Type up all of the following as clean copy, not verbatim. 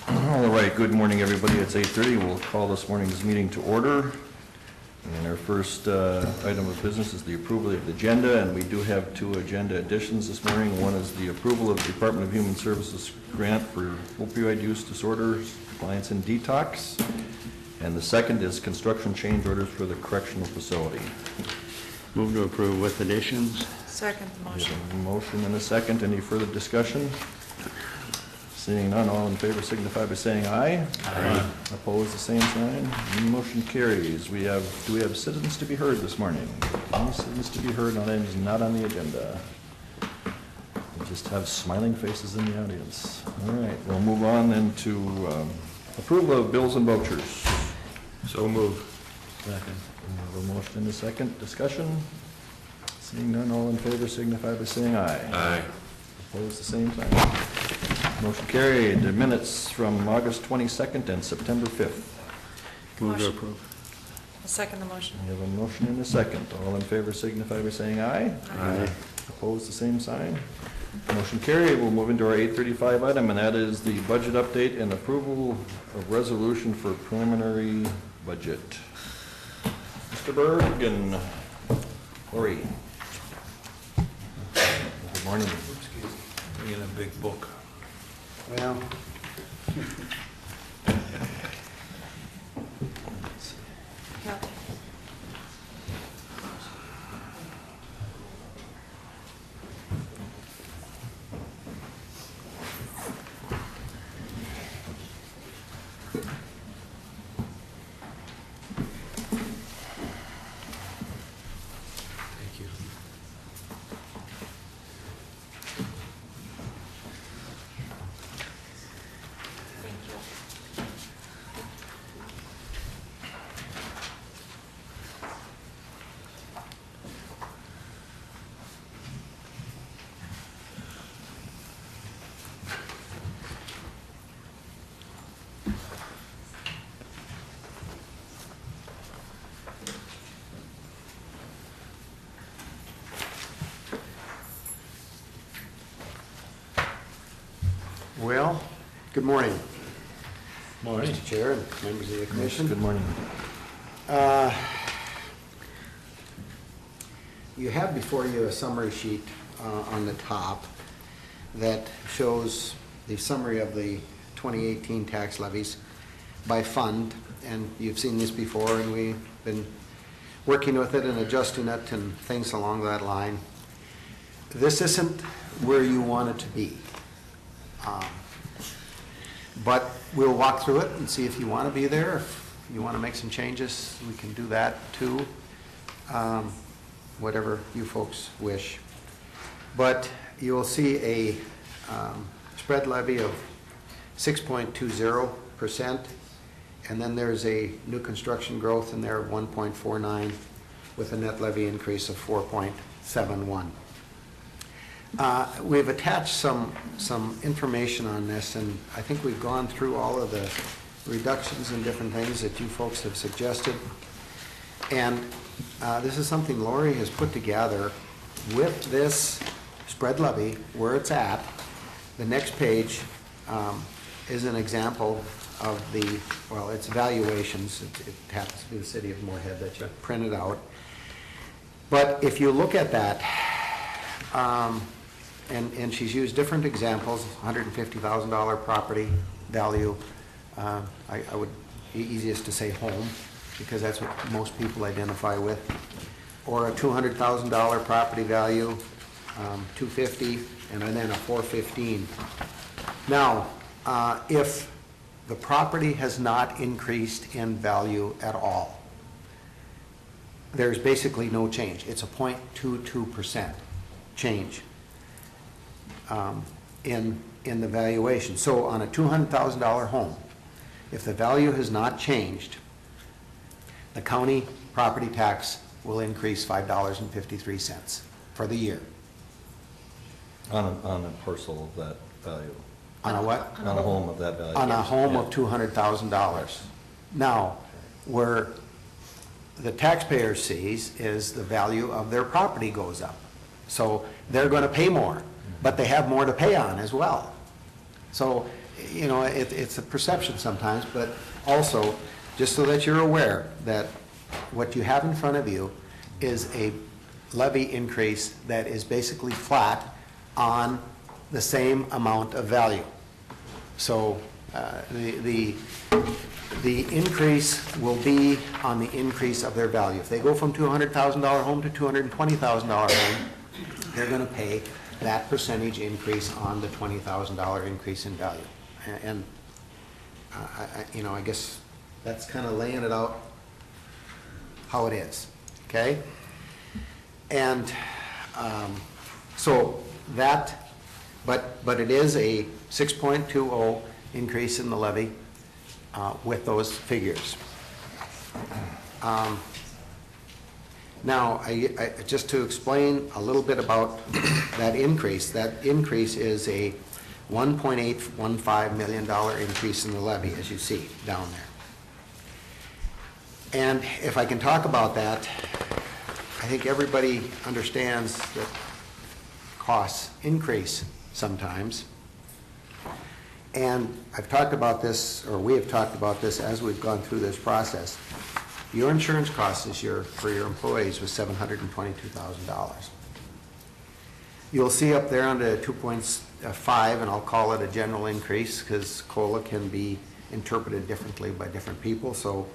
All right, good morning, everybody. It's 8:30. We'll call this morning's meeting to order. And our first item of business is the approval of the agenda, and we do have two agenda additions this morning. One is the approval of the Department of Human Services grant for opioid use disorders, compliance and detox. And the second is construction change orders for the correctional facility. Move to approve with additions. Second motion. A motion and a second. Any further discussion? Seeing none, all in favor signify by saying aye. Aye. Opposed, the same sign. Motion carries. Do we have citizens to be heard this morning? Any citizens to be heard on items not on the agenda? We just have smiling faces in the audience. All right, we'll move on then to approval of bills and vouchers. So move. Second. We have a motion and a second. Discussion? Seeing none, all in favor signify by saying aye. Aye. Opposed, the same sign. Motion carried. The minutes from August 22nd and September 5th. Move to Motion. approve. I'll second the motion. We have a motion and a second. All in favor signify by saying aye. Aye. Opposed, the same sign. Motion carried. We'll move into our 8:35 item, and that is the budget update and approval of resolution for preliminary budget. Mr. Berg and Lori. Good morning. Bring in a big book. Well, Yeah. Thank you. well, good morning, Morning. Mr. Chair and members of the commission. Good morning. You have before you a summary sheet on the top that shows the summary of the 2018 tax levies by fund, and you've seen this before, and we've been working with it and adjusting it and things along that line. This isn't where you want it to be. But we'll walk through it and see if you want to be there. If you want to make some changes, we can do that too. Whatever you folks wish. But you'll see a spread levy of 6.20%, and then there's a new construction growth in there of 1.49 with a net levy increase of 4.71. We've attached some information on this, and I think we've gone through all of the reductions and different things that you folks have suggested. And this is something Lori has put together with this spread levy, where it's at. The next page is an example of the, well, it's valuations. It happens to be the city of Moorhead that you printed out. But if you look at that, and she's used different examples, $150,000 property value. I would be easiest to say home, because that's what most people identify with. Or a $200,000 property value, $250,000, and then a $415,000. Now, if the property has not increased in value at all, there's basically no change. It's a 0.22% change in the valuation. So on a $200,000 home, if the value has not changed, the county property tax will increase $5.53 for the year. On a parcel of that value. On a what? On a home of that value. On a home of Yeah. $200,000. Now, where the taxpayer sees is the value of their property goes up. So they're going to pay more, but they have more to pay on as well. So, you know, it's a perception sometimes, but also, just so that you're aware that what you have in front of you is a levy increase that is basically flat on the same amount of value. So the increase will be on the increase of their value. If they go from $200,000 home to $220,000 home, they're going to pay that percentage increase on the $20,000 increase in value. And you know, I guess that's kind of laying it out how it is, okay? And so that, but it is a 6.20 increase in the levy with those figures. Now, just to explain a little bit about that increase is a $1.815 million increase in the levy, as you see down there. And if I can talk about that, I think everybody understands that costs increase sometimes. And I've talked about this, or we have talked about this as we've gone through this process. Your insurance cost this year for your employees was $722,000. You'll see up there under 2.5, and I'll call it a general increase because COLA can be interpreted differently by different people. So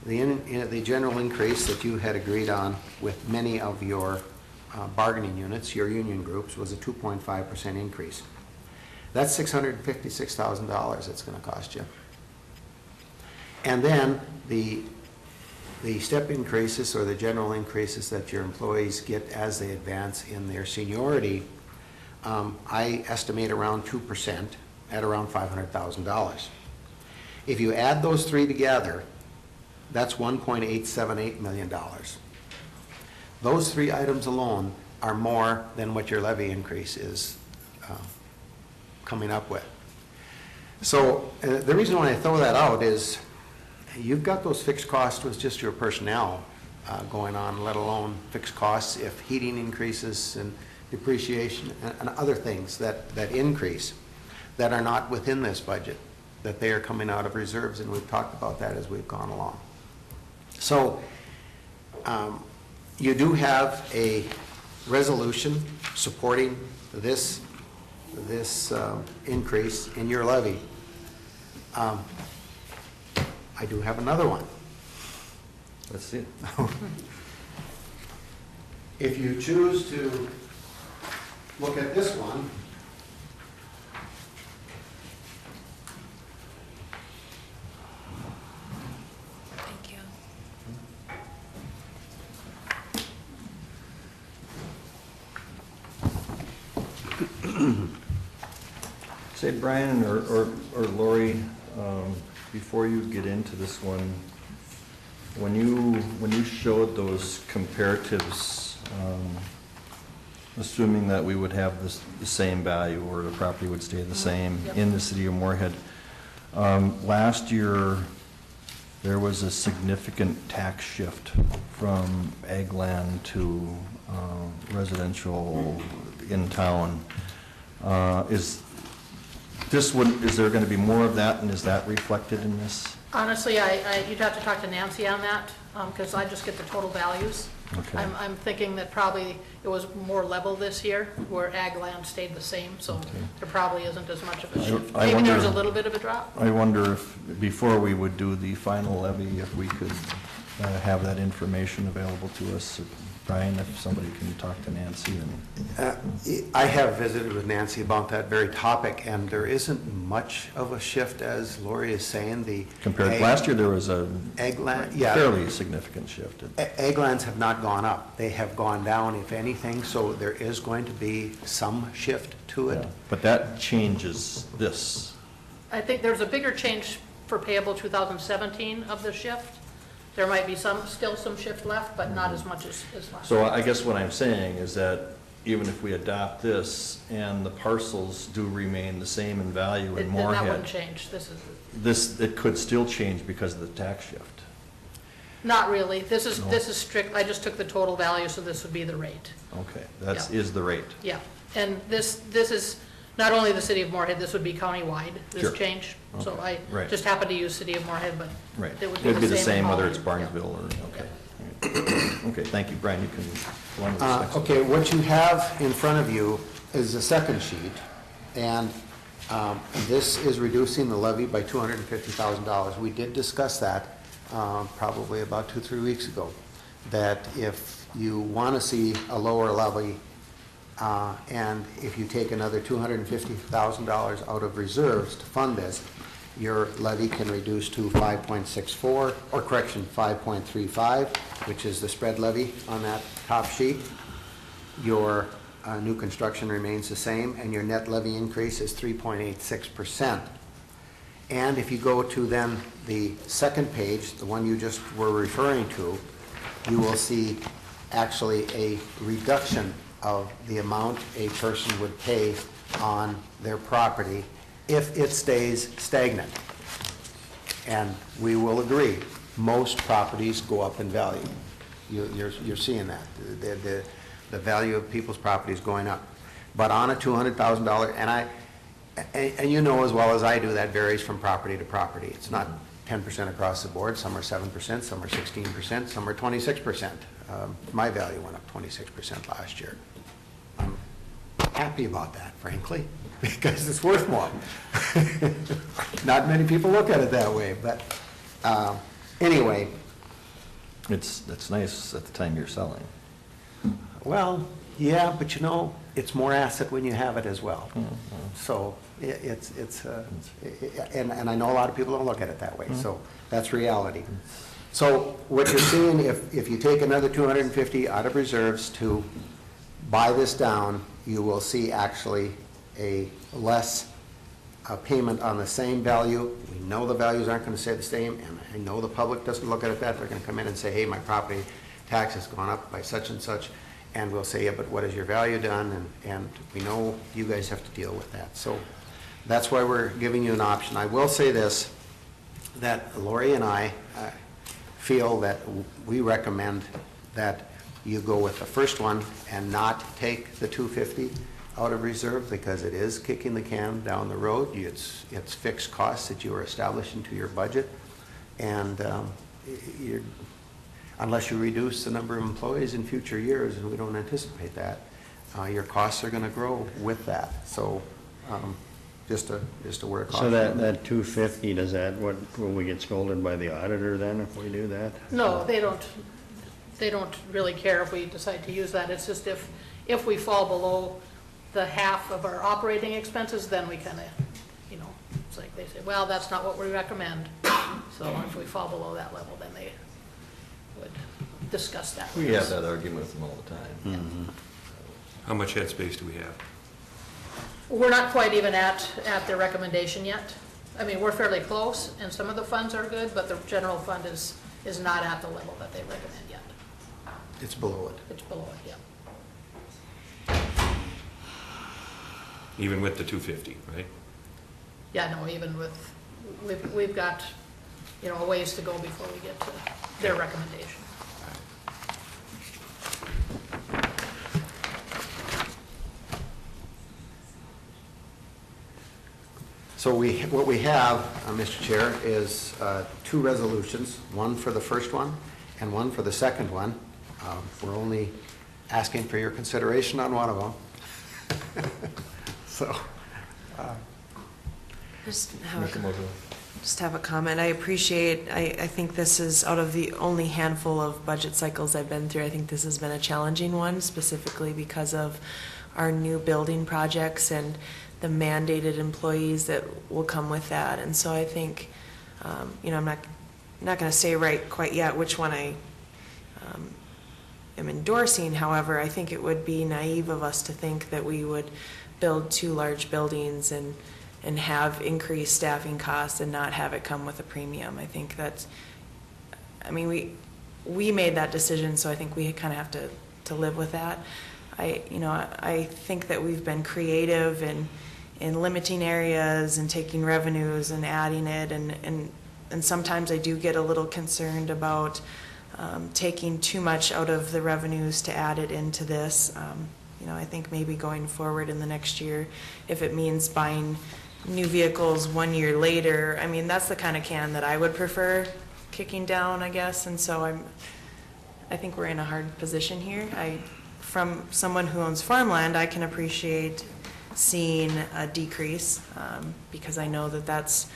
the general increase that you had agreed on with many of your bargaining units, your union groups, was a 2.5% increase. That's $656,000 it's going to cost you. And then the step increases or the general increases that your employees get as they advance in their seniority, I estimate around 2% at around $500,000. If you add those three together, that's $1.878 million. Those three items alone are more than what your levy increase is coming up with. So the reason why I throw that out is you've got those fixed costs with just your personnel going on, let alone fixed costs if heating increases and depreciation and other things that increase that are not within this budget, that they are coming out of reserves, and we've talked about that as we've gone along. So you do have a resolution supporting this increase in your levy. I do have another one. Let's see it. If you choose to look at this one, Thank you. Say, Brian or Lori, before you get into this one, when you showed those comparatives, assuming that we would have the same value or the property would stay the same in the city of Moorhead, last year there was a significant tax shift from ag land to residential in town. Is there going to be more of that, and is that reflected in this? Honestly, you'd have to talk to Nancy on that, because I just get the total values. Okay. I'm thinking that probably it was more level this year, where ag land stayed the same, so Okay. there probably isn't as much of a shift. I Maybe there was a wonder- little bit of a drop. I wonder if, before we would do the final levy, if we could have that information available to us. Brian, if somebody can talk to Nancy and... I have visited with Nancy about that very topic, and there isn't much of a shift, as Lori is saying. Compared to last year, there was a ag land, yeah. fairly significant shift. Ag lands have not gone up. They have gone down, if anything, so there is going to be some shift to it. Yeah. But that changes this. I think there's a bigger change for payable 2017 of the shift. There might be still some shift left, but not as much as last So year. I guess what I'm saying is that even if we adopt this and the parcels do remain the same in value in That Moorhead, wouldn't change. it could still change because of the tax shift. Not really. This is No. strict. I just took the total value, so this would be the rate. Okay, that Yeah. is the rate. Yeah, and this is not only the city of Moorhead, this would be countywide, Sure. this change. So Okay. I Right. just happened to use city of Moorhead, but Right. it would It'd be the same. whether in it's Holland. Barnesville or, okay. Okay, thank you. Brian, you can go on to this next one. Okay, what you have in front of you is the second sheet, and this is reducing the levy by $250,000. We did discuss that probably about 2-3 weeks ago, that if you want to see a lower levy, and if you take another $250,000 out of reserves to fund this, your levy can reduce to 5.64, or correction, 5.35, which is the spread levy on that top sheet. Your new construction remains the same, and your net levy increase is 3.86%. And if you go to then the second page, the one you just were referring to, you will see actually a reduction of the amount a person would pay on their property if it stays stagnant. And we will agree, most properties go up in value. You're seeing that. The value of people's property is going up. But on a $200,000, and you know as well as I do, that varies from property to property. It's not 10% across the board. Some are 7%, some are 16%, some are 26%. My value went up 26% last year. I'm happy about that, frankly, because it's worth more. Not many people look at it that way, but anyway. That's nice at the time you're selling. Well, yeah, but you know, it's more asset when you have it as well. So and I know a lot of people don't look at it that way, so that's reality. So what you're seeing, if you take another 250 out of reserves to buy this down, you will see actually a less payment on the same value. We know the values aren't going to stay the same, and I know the public doesn't look at it that. They're going to come in and say, hey, my property tax has gone up by such and such, and we'll say, yeah, but what has your value done? And we know you guys have to deal with that. So that's why we're giving you an option. I will say this, that Lori and I feel that we recommend that you go with the first one and not take the 250 out of reserve, because it is kicking the can down the road. It's fixed costs that you are establishing to your budget, and unless you reduce the number of employees in future years, and we don't anticipate that, your costs are going to grow with that. So just a word of caution. So that 250, will we get scolded by the auditor then if we do that? No, they don't really care if we decide to use that. It's just if we fall below the half of our operating expenses, then we kind of, it's like they say, well, that's not what we recommend. So if we fall below that level, then they would discuss that. We have that argument with them all the time. How much headspace do we have? We're not quite even at their recommendation yet. I mean, we're fairly close, and some of the funds are good, but the general fund is not at the level that they recommend yet. It's below it. It's below it, yeah. Even with the 250, right? Yeah, no, even with, we've got, a ways to go before we get to their recommendation. So what we have, Mr. Chair, is two resolutions, one for the first one and one for the second one. We're only asking for your consideration on one of them. So, Just Make a motion. have a comment. I think this is, out of the only handful of budget cycles I've been through, I think this has been a challenging one, specifically because of our new building projects and the mandated employees that will come with that. And so I think, I'm not going to say right quite yet which one I am endorsing. However, I think it would be naive of us to think that we would build two large buildings and have increased staffing costs and not have it come with a premium. I think that's, we made that decision, so I think we kind of have to live with that. I think that we've been creative in limiting areas and taking revenues and adding it, and sometimes I do get a little concerned about taking too much out of the revenues to add it into this. You know, I think maybe going forward in the next year, if it means buying new vehicles 1 year later, I mean, that's the kind of can that I would prefer kicking down, I guess, and so I think we're in a hard position here. From someone who owns farmland, I can appreciate seeing a decrease, because I know that that's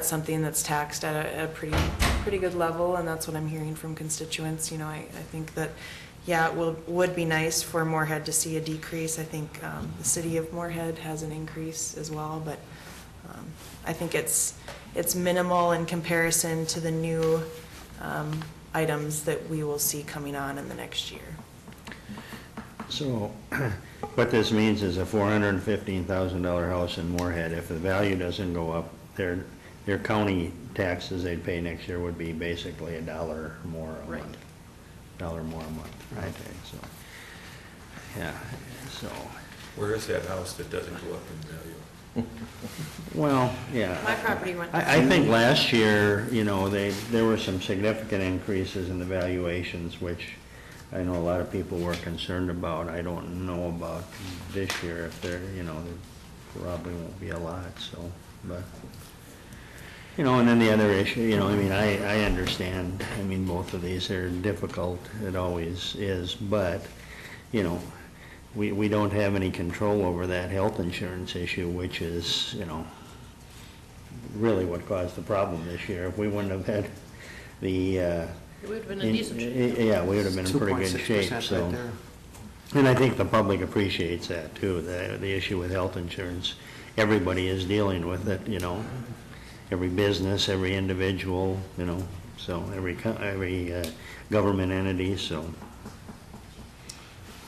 something that's taxed at a pretty good level, and that's what I'm hearing from constituents. You know, I think that, yeah, it would be nice for Moorhead to see a decrease. I think the city of Moorhead has an increase as well, but I think it's minimal in comparison to the new items that we will see coming on in the next year. So, what this means is a $415,000 house in Moorhead, if the value doesn't go up, their county taxes they'd pay next year would be basically $1 more a Right. month. $1 more a month, right? So, yeah, so, Where is that house that doesn't go up in value? well, yeah. My property went. I think last year, you know, there were some significant increases in the valuations, which I know a lot of people were concerned about. I don't know about this year, if there, you know, there probably won't be a lot, so, but, you know, and then the other issue, you know, I mean, I understand, I mean, both of these are difficult, it always is, but, you know, we don't have any control over that health insurance issue, which is, you know, really what caused the problem this year. If we wouldn't have had the, It would have been a decent shape. yeah, we would have been in pretty good shape, 2.6% so. right there. And I think the public appreciates that too, the issue with health insurance. Everybody is dealing with it, you know, every business, every individual, you know, so every government entity, so.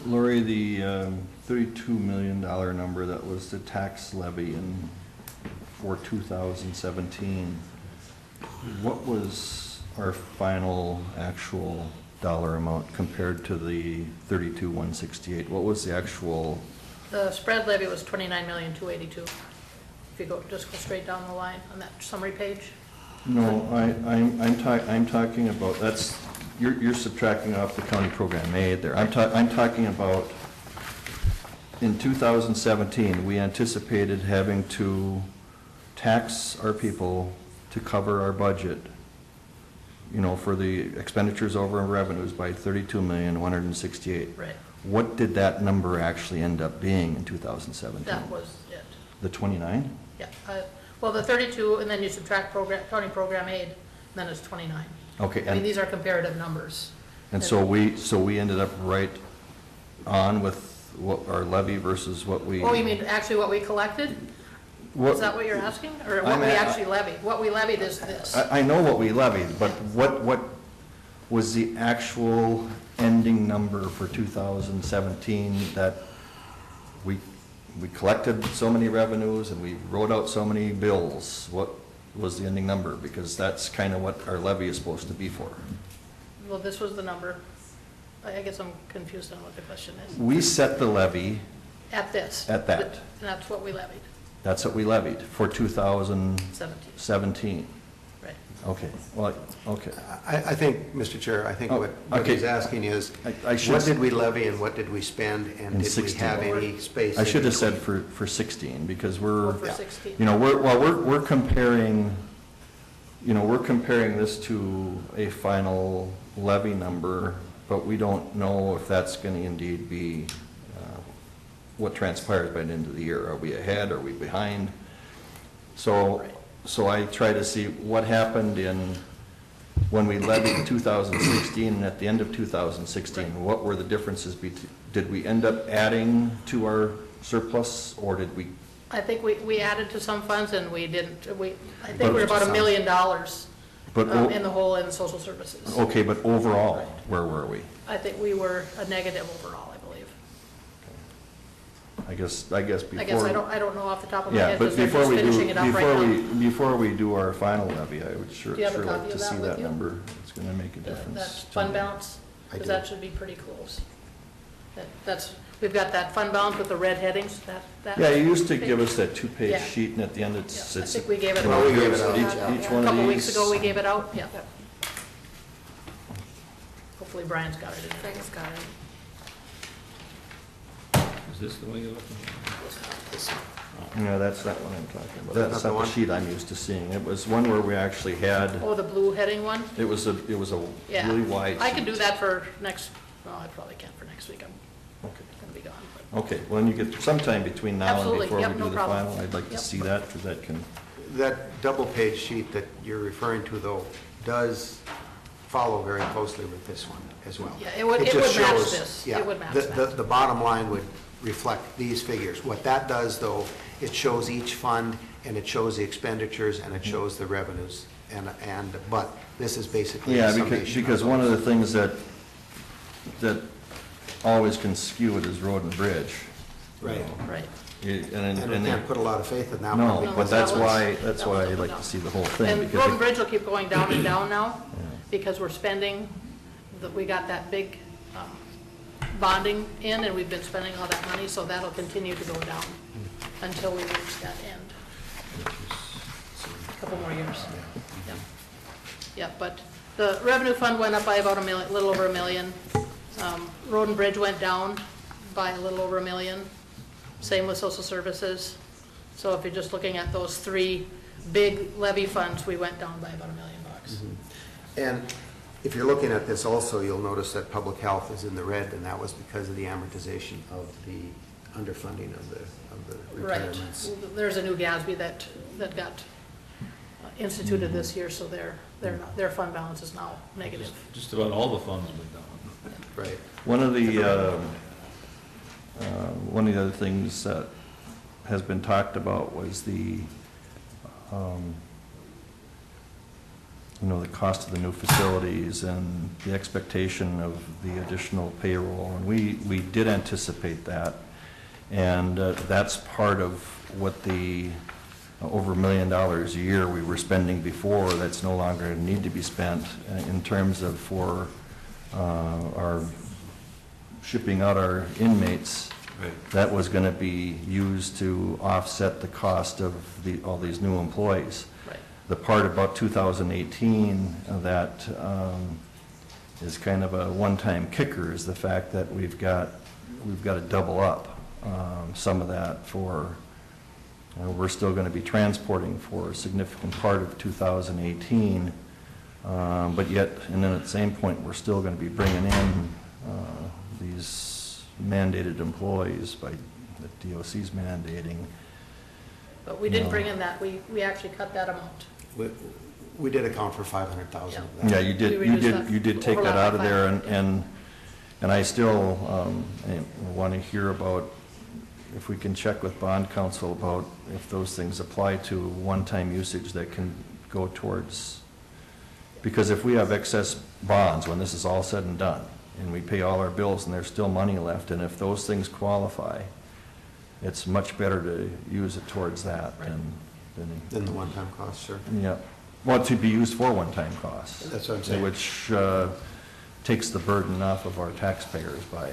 Lori, the $32 million number that was the tax levy for 2017, what was our final actual dollar amount compared to the 32,168? What was the actual? The spread levy was 29,282,000. If you just go straight down the line on that summary page. No, I'm talking about, that's, you're subtracting off the county program aid there. I'm talking about, in 2017, we anticipated having to tax our people to cover our budget, you know, for the expenditures over revenues by 32,168,000. Right. What did that number actually end up being in 2017? That was it. The 29? Yeah. Well, the 32, and then you subtract county program aid, then it's 29. Okay, I mean, these are comparative numbers. and so we ended up right on with what our levy versus what we. Oh, you mean actually what we collected? What- Is that what you're asking? Or what we actually levied? What we levied is this. I know what we levied, but what was the actual ending number for 2017 that we collected so many revenues and we wrote out so many bills? What was the ending number? Because that's kind of what our levy is supposed to be for. Well, this was the number. I guess I'm confused on what the question is. We set the levy, At this. At that. And that's what we levied, that's what we levied for 2017. 17, right. Okay, well, okay. I think, Mr. Chair, I think what okay. he's asking is, I should- what did we levy and what did we spend? And In did we 16. have any space? I in should have said between? for 16, because we're. Or for 16. You know, we're comparing, you know, we're comparing this to a final levy number, but we don't know if that's going to indeed be what transpires by the end of the year. Are we ahead, are we behind? So I try to see what happened when we levied in 2016, and at the end of 2016, what were the differences? Did we end up adding to our surplus, or did we? I think we added to some funds and we didn't, I think But- we were about $1 million But in the hole in social services. Okay, but overall, where were we? I think we were a negative overall, I believe. I guess before. I guess I don't know off the top of my Yeah, head but because they're before just we finishing do, it up right now. before we do our final levy, I would sure Do you have a like copy to of that see with that you? number. It's gonna make a That difference. to fund me. balance, I because do. that should be pretty close. We've got that fund balance with the red headings, that. Yeah, you used to give us that two-page Yeah. sheet, and at the end it's. Yeah, I it's- think we gave it Well, out. we gave it out. Each A one of couple weeks these- ago, we gave it out, yeah. Hopefully Brian's got it in there. Frank's got it. this the one you're looking at? No, that's not what I'm talking about. That's That's not the not the one? sheet I'm used to seeing. It was one where we actually had, Oh, the blue heading one? it was a Yeah. really wide I could do sheet. that for next, well, I probably can't for next week, I'm Okay. gonna be gone. But Okay, well, when you get sometime between now and Absolutely. before we Yep, do no the problem. final, I'd like to Yep. see that, because that can, That double-page sheet that you're referring to, though, does follow very closely with this one as well. Yeah, it would just match shows- this. yeah, It would match the- that. The bottom line would reflect these figures. What that does, though, it shows each fund, and it shows the expenditures, and it shows the revenues. But this is basically a yeah, summation. because one of the things that always can skew it is road and bridge. Right. Right. And we can't put a lot of faith in that one. No, because but that's that one's- why, that one's I'd up like and to down. see the whole thing. And because road it- and bridge will keep going down and down now, Yeah. because we're spending, we got that big bonding in, and we've been spending all that money, so that'll continue to go down until we reach that end. A couple more years. Yeah. Yeah, but the revenue fund went up by about a million, little over $1 million. Road and bridge went down by a little over $1 million. Same with social services. So if you're just looking at those three big levy funds, we went down by about $1 million. And if you're looking at this also, you'll notice that public health is in the red, and that was because of the amortization of the underfunding of the Right. retirements. There's a new GASB that got instituted this year, so their fund balance is now negative. Just about all the funds went down. Right. One of the other things that has been talked about was the the cost of the new facilities and the expectation of the additional payroll. And we did anticipate that. And that's part of what the over $1 million a year we were spending before, that's no longer need to be spent in terms of for our shipping out our inmates. Right. That was going to be used to offset the cost of all these new employees. Right. The part about 2018 that is kind of a one-time kicker is the fact that we've got to double up some of that for, we're still going to be transporting for a significant part of 2018, but yet, and then at the same point, we're still going to be bringing in these mandated employees by the DOC's mandating. But we didn't No. bring in that, we actually cut that amount. We did account for 500,000 of that. Yeah, you did, We you reduced did, that you did take that overlap out of by there, 500, and I still want to hear about, if we can check with bond counsel about if those things apply to one-time usage that can go towards, because if we have excess bonds, when this is all said and done, and we pay all our bills and there's still money left, and if those things qualify, it's much better to use it towards that than Then the one-time cost, sure. yeah, well, to be used for one-time costs. That's what I'm saying. Which takes the burden off of our taxpayers by,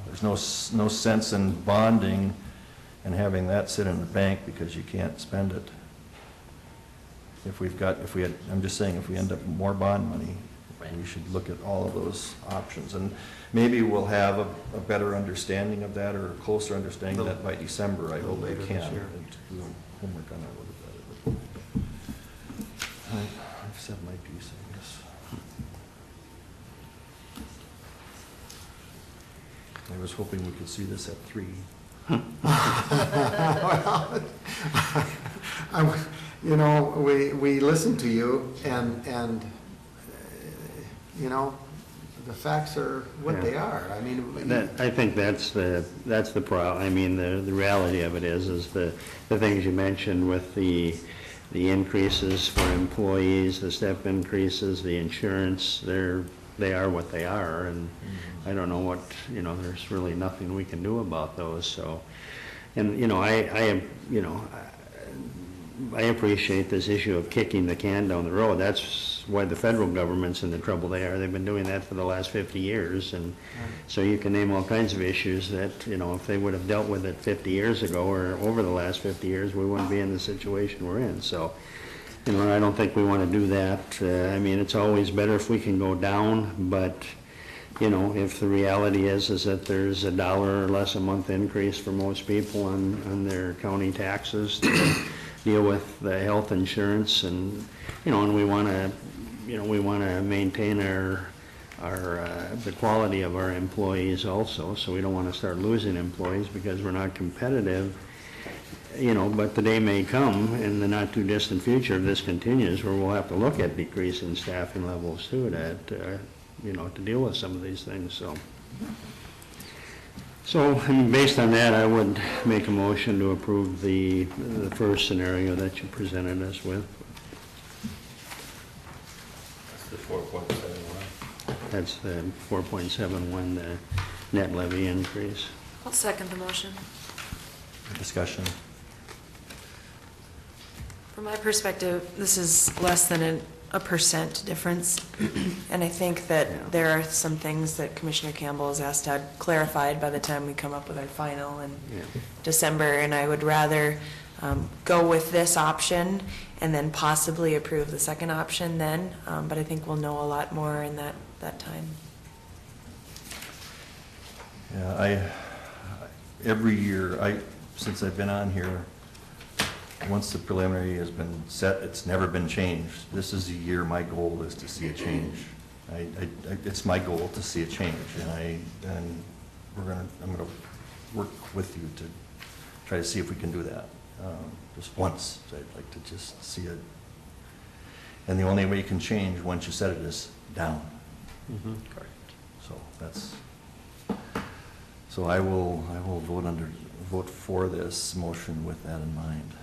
there's no sense in bonding and having that sit in the bank because you can't spend it. I'm just saying, if we end up with more bond money, we should look at all of those options. And maybe we'll have a better understanding of that, or a closer understanding of that by December. I hope we Later can. this year. Do homework on that a little bit. I've said my piece, I guess. I was hoping we could see this at 3. We listened to you, and the facts are what they are. I mean, I think that's the problem. I mean, the reality of it is the things you mentioned with the increases for employees, the step increases, the insurance, they are what they are, and I don't know what, there's really nothing we can do about those, so. And, I appreciate this issue of kicking the can down the road. That's why the federal government's in the trouble they are. They've been doing that for the last 50 years. And so you can name all kinds of issues that, if they would have dealt with it 50 years ago or over the last 50 years, we wouldn't be in the situation we're in. So, I don't think we want to do that. I mean, it's always better if we can go down, but, you know, if the reality is that there's $1 or less a month increase for most people on their county taxes to deal with the health insurance, and, you know, and we want to maintain the quality of our employees also, so we don't want to start losing employees because we're not competitive, you know, but the day may come in the not too distant future, if this continues, where we'll have to look at decreasing staffing levels too, you know, to deal with some of these things, so and based on that, I would make a motion to approve the first scenario that you presented us with. That's the 4.71. That's the 4.71, the net levy increase. I'll second the motion. Discussion. From my perspective, this is less than a percent difference. And I think that there are some things that Commissioner Campbell has asked to have clarified by the time we come up with our final in December. And I would rather go with this option and then possibly approve the second option then. But I think we'll know a lot more in that time. Yeah, every year, since I've been on here, once the preliminary has been set, it's never been changed. This is the year my goal is to see a change. It's my goal to see a change, and I'm gonna work with you to try to see if we can do that. Just once, I'd like to just see it. And the only way you can change once you set it is down. Correct. So I will vote for this motion with that in mind.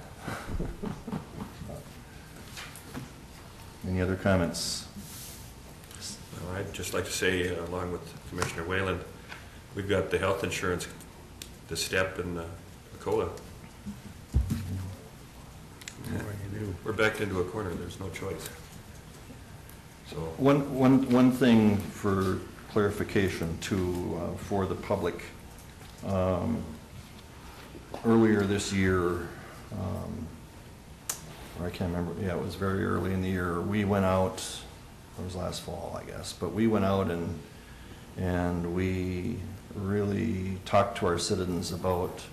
Any other comments? Well, I'd just like to say, along with Commissioner Whalen, we've got the health insurance, the step and the COLA. We're backed into a corner, there's no choice. So, One thing for clarification too, for the public. Earlier this year, or I can't remember, yeah, it was very early in the year, we went out, it was last fall, I guess, but we went out and we really talked to our citizens about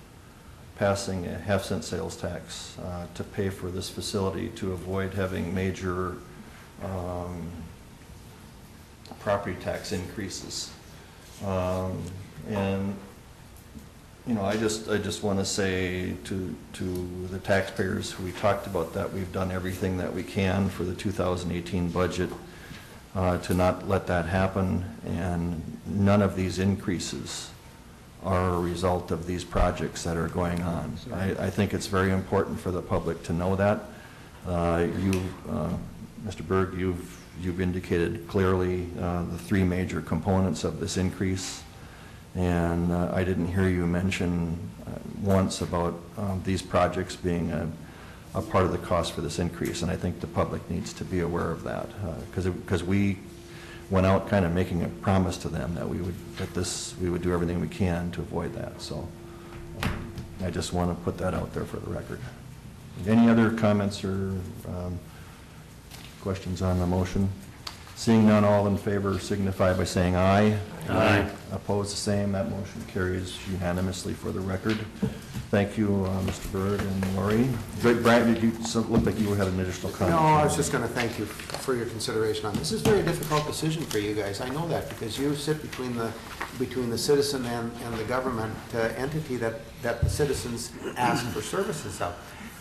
passing a half-cent sales tax to pay for this facility to avoid having major property tax increases. And you know, I just want to say to the taxpayers, we talked about that, we've done everything that we can for the 2018 budget to not let that happen, and none of these increases are a result of these projects that are going on. I think it's very important for the public to know that. Mr. Berg, you've indicated clearly the three major components of this increase. And I didn't hear you mention once about these projects being a part of the cost for this increase, and I think the public needs to be aware of that, because we went out kind of making a promise to them that we would do everything we can to avoid that. So I just want to put that out there for the record. Any other comments or questions on the motion? Seeing none, all in favor signify by saying aye. Aye. Opposed, the same. That motion carries unanimously for the record. Thank you, Mr. Bird and Lori. Brian, did you look like you had an additional comment? No, I was just going to thank you for your consideration on this. This is a very difficult decision for you guys. I know that because you sit between the citizen and the government entity that the citizens ask for services of.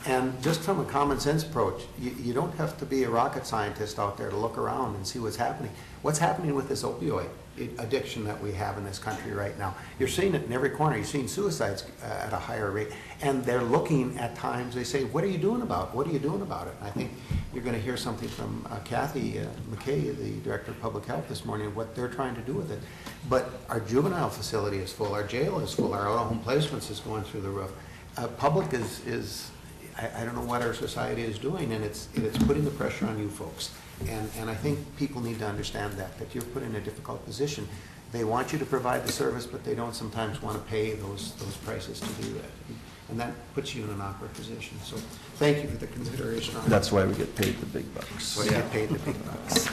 And just from a common sense approach, you don't have to be a rocket scientist out there to look around and see what's happening. What's happening with this opioid addiction that we have in this country right now? You're seeing it in every corner. You're seeing suicides at a higher rate. And they're looking at times, they say, what are you doing about it? What are you doing about it? And I think you're going to hear something from Kathy McKay, the Director of Public Health this morning, what they're trying to do with it. But our juvenile facility is full. Our jail is full. Our home placements is going through the roof. Public is I don't know what our society is doing, and it's putting the pressure on you folks. And I think people need to understand that you're put in a difficult position. They want you to provide the service, but they don't sometimes want to pay those prices to do that. And that puts you in an awkward position. So thank you for the consideration on that. That's why we get paid the big bucks. That's why you get paid the big bucks.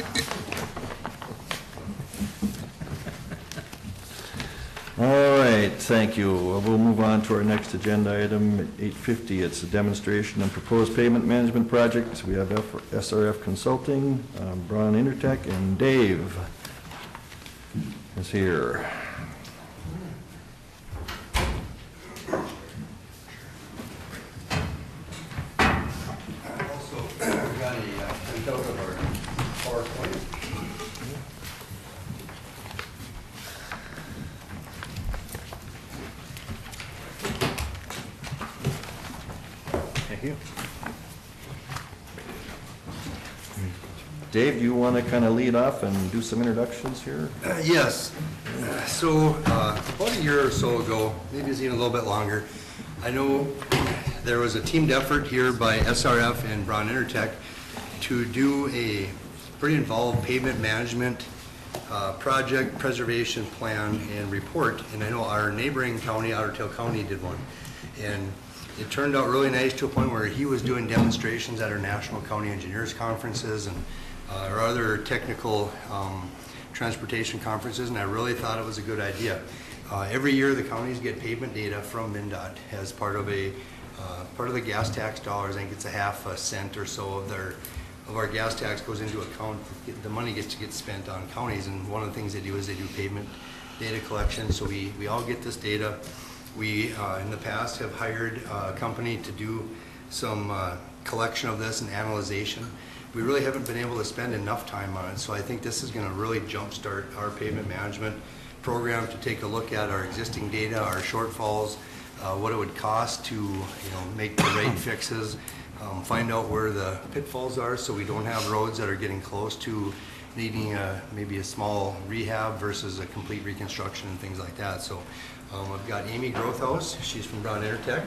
All right, thank you. We'll move on to our next agenda item, 850. It's a demonstration and proposed pavement management project. We have SRF Consulting, Braun Intertech, and Dave is here. Also, we've got a printout of our PowerPoint. Thank you. Dave, do you want to kind of lead off and do some introductions here? Yes. So, about a year or so ago, maybe it's even a little bit longer, I know there was a teamed effort here by SRF and Braun Intertech to do a pretty involved pavement management project, preservation plan, and report. And I know our neighboring county, Otter Tail County, did one. And it turned out really nice to a point where he was doing demonstrations at our National County Engineers Conferences and our other technical transportation conferences, and I really thought it was a good idea. Every year, the counties get pavement data from MnDOT as part of the gas tax dollars. I think it's a half a cent or so of our gas tax goes into account. The money gets to get spent on counties, and one of the things they do is they do pavement data collection. So we all get this data. We, in the past, have hired a company to do some collection of this and analyzation. We really haven't been able to spend enough time on it, so I think this is going to really jumpstart our pavement management program to take a look at our existing data, our shortfalls, what it would cost to make the right fixes, find out where the pitfalls are so we don't have roads that are getting close to needing maybe a small rehab versus a complete reconstruction and things like that. So I've got Amy Grothaus, she's from Braun Intertech,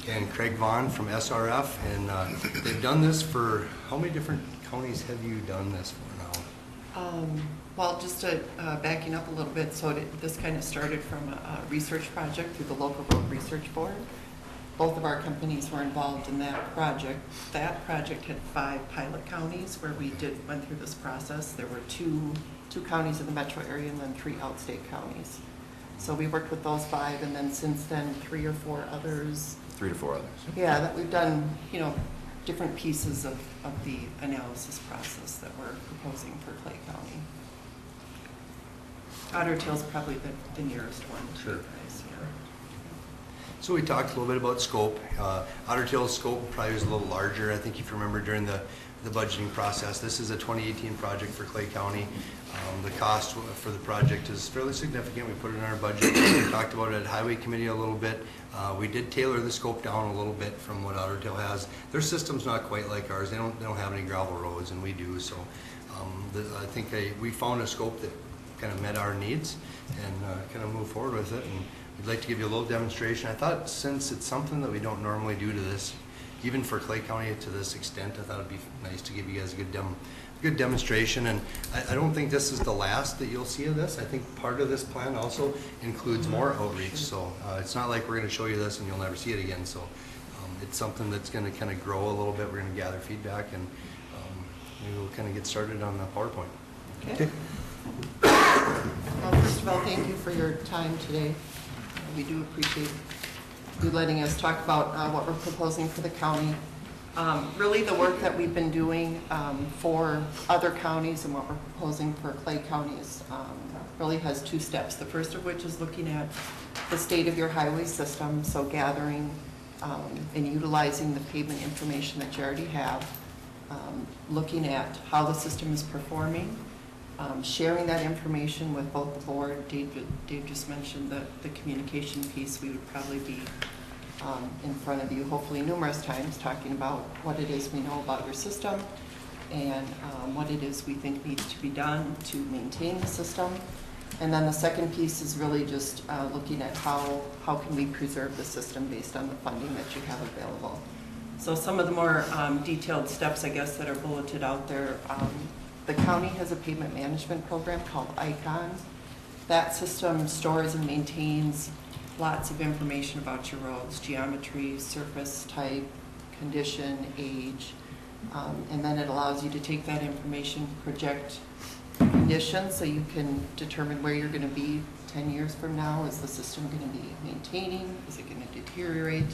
and Craig Vaughn from SRF, and they've done this for, how many different counties have you done this for now? Well, just backing up a little bit, so this kind of started from a research project through the local road research board. Both of our companies were involved in that project. That project had 5 pilot counties where we went through this process. There were two counties in the metro area and then 3 outstate counties. So we worked with those 5, and then since then 3 or 4 others. 3 to 4 others. Yeah, that we've done, different pieces of the analysis process that we're proposing for Clay County. Otter Tail's probably the nearest one. Sure. Guys, yeah. So we talked a little bit about scope. Otter Tail's scope probably was a little larger. I think if you remember during the budgeting process, this is a 2018 project for Clay County. The cost for the project is fairly significant. We put it in our budget. We talked about it at Highway Committee a little bit. We did tailor the scope down a little bit from what Otter Tail has. Their system's not quite like ours. They don't have any gravel roads, and we do. So I think we found a scope that kind of met our needs and kind of moved forward with it. And we'd like to give you a little demonstration. I thought since it's something that we don't normally do to this, even for Clay County to this extent, I thought it'd be nice to give you guys a good demonstration. And I don't think this is the last that you'll see of this. I think part of this plan also includes more outreach. So it's not like we're going to show you this and you'll never see it again. So it's something that's going to kind of grow a little bit. We're going to gather feedback, and maybe we'll kind of get started on the PowerPoint. Okay. Well, first of all, thank you for your time today. We do appreciate you letting us talk about what we're proposing for the county. Really, the work that we've been doing for other counties and what we're proposing for Clay County is really has 2 steps. The first of which is looking at the state of your highway system, so gathering and utilizing the pavement information that you already have, looking at how the system is performing, sharing that information with both the board. Dave just mentioned the communication piece. We would probably be in front of you hopefully numerous times talking about what it is we know about your system and what it is we think needs to be done to maintain the system. And then the second piece is really just looking at how can we preserve the system based on the funding that you have available. So some of the more detailed steps, I guess, that are bulleted out there. The county has a pavement management program called ICON. That system stores and maintains lots of information about your roads, geometry, surface type, condition, age, and then it allows you to take that information, project conditions, so you can determine where you're going to be 10 years from now? Is the system going to be maintaining? Is it going to deteriorate?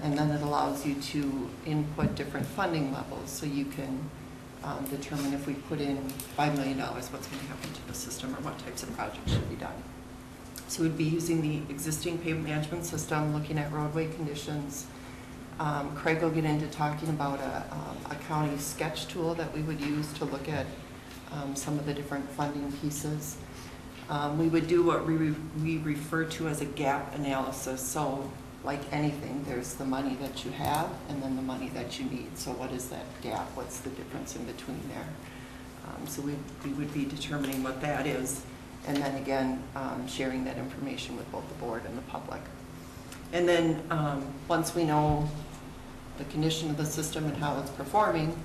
And then it allows you to input different funding levels, so you can determine if we put in $5 million, what's going to happen to the system, or what types of projects should be done. So we'd be using the existing pavement management system, looking at roadway conditions. Craig will get into talking about a county sketch tool that we would use to look at some of the different funding pieces. We would do what we refer to as a gap analysis. So like anything, there's the money that you have and then the money that you need. So what is that gap? What's the difference in between there? So we would be determining what that is, and then again, sharing that information with both the board and the public. And then once we know the condition of the system and how it's performing,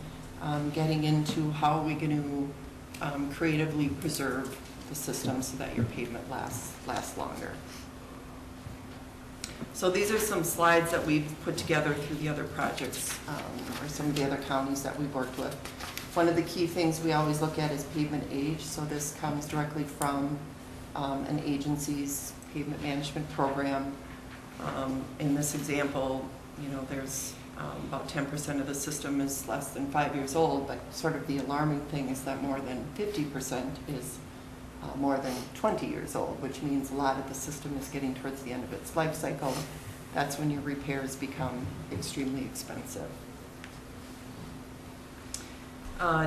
getting into how are we going to creatively preserve the system so that your pavement lasts longer. So these are some slides that we've put together through the other projects or some of the other counties that we've worked with. One of the key things we always look at is pavement age. So this comes directly from an agency's pavement management program. In this example, you know, there's about 10% of the system is less than 5 years old, but sort of the alarming thing is that more than 50% is more than 20 years old, which means a lot of the system is getting towards the end of its life cycle. That's when your repairs become extremely expensive.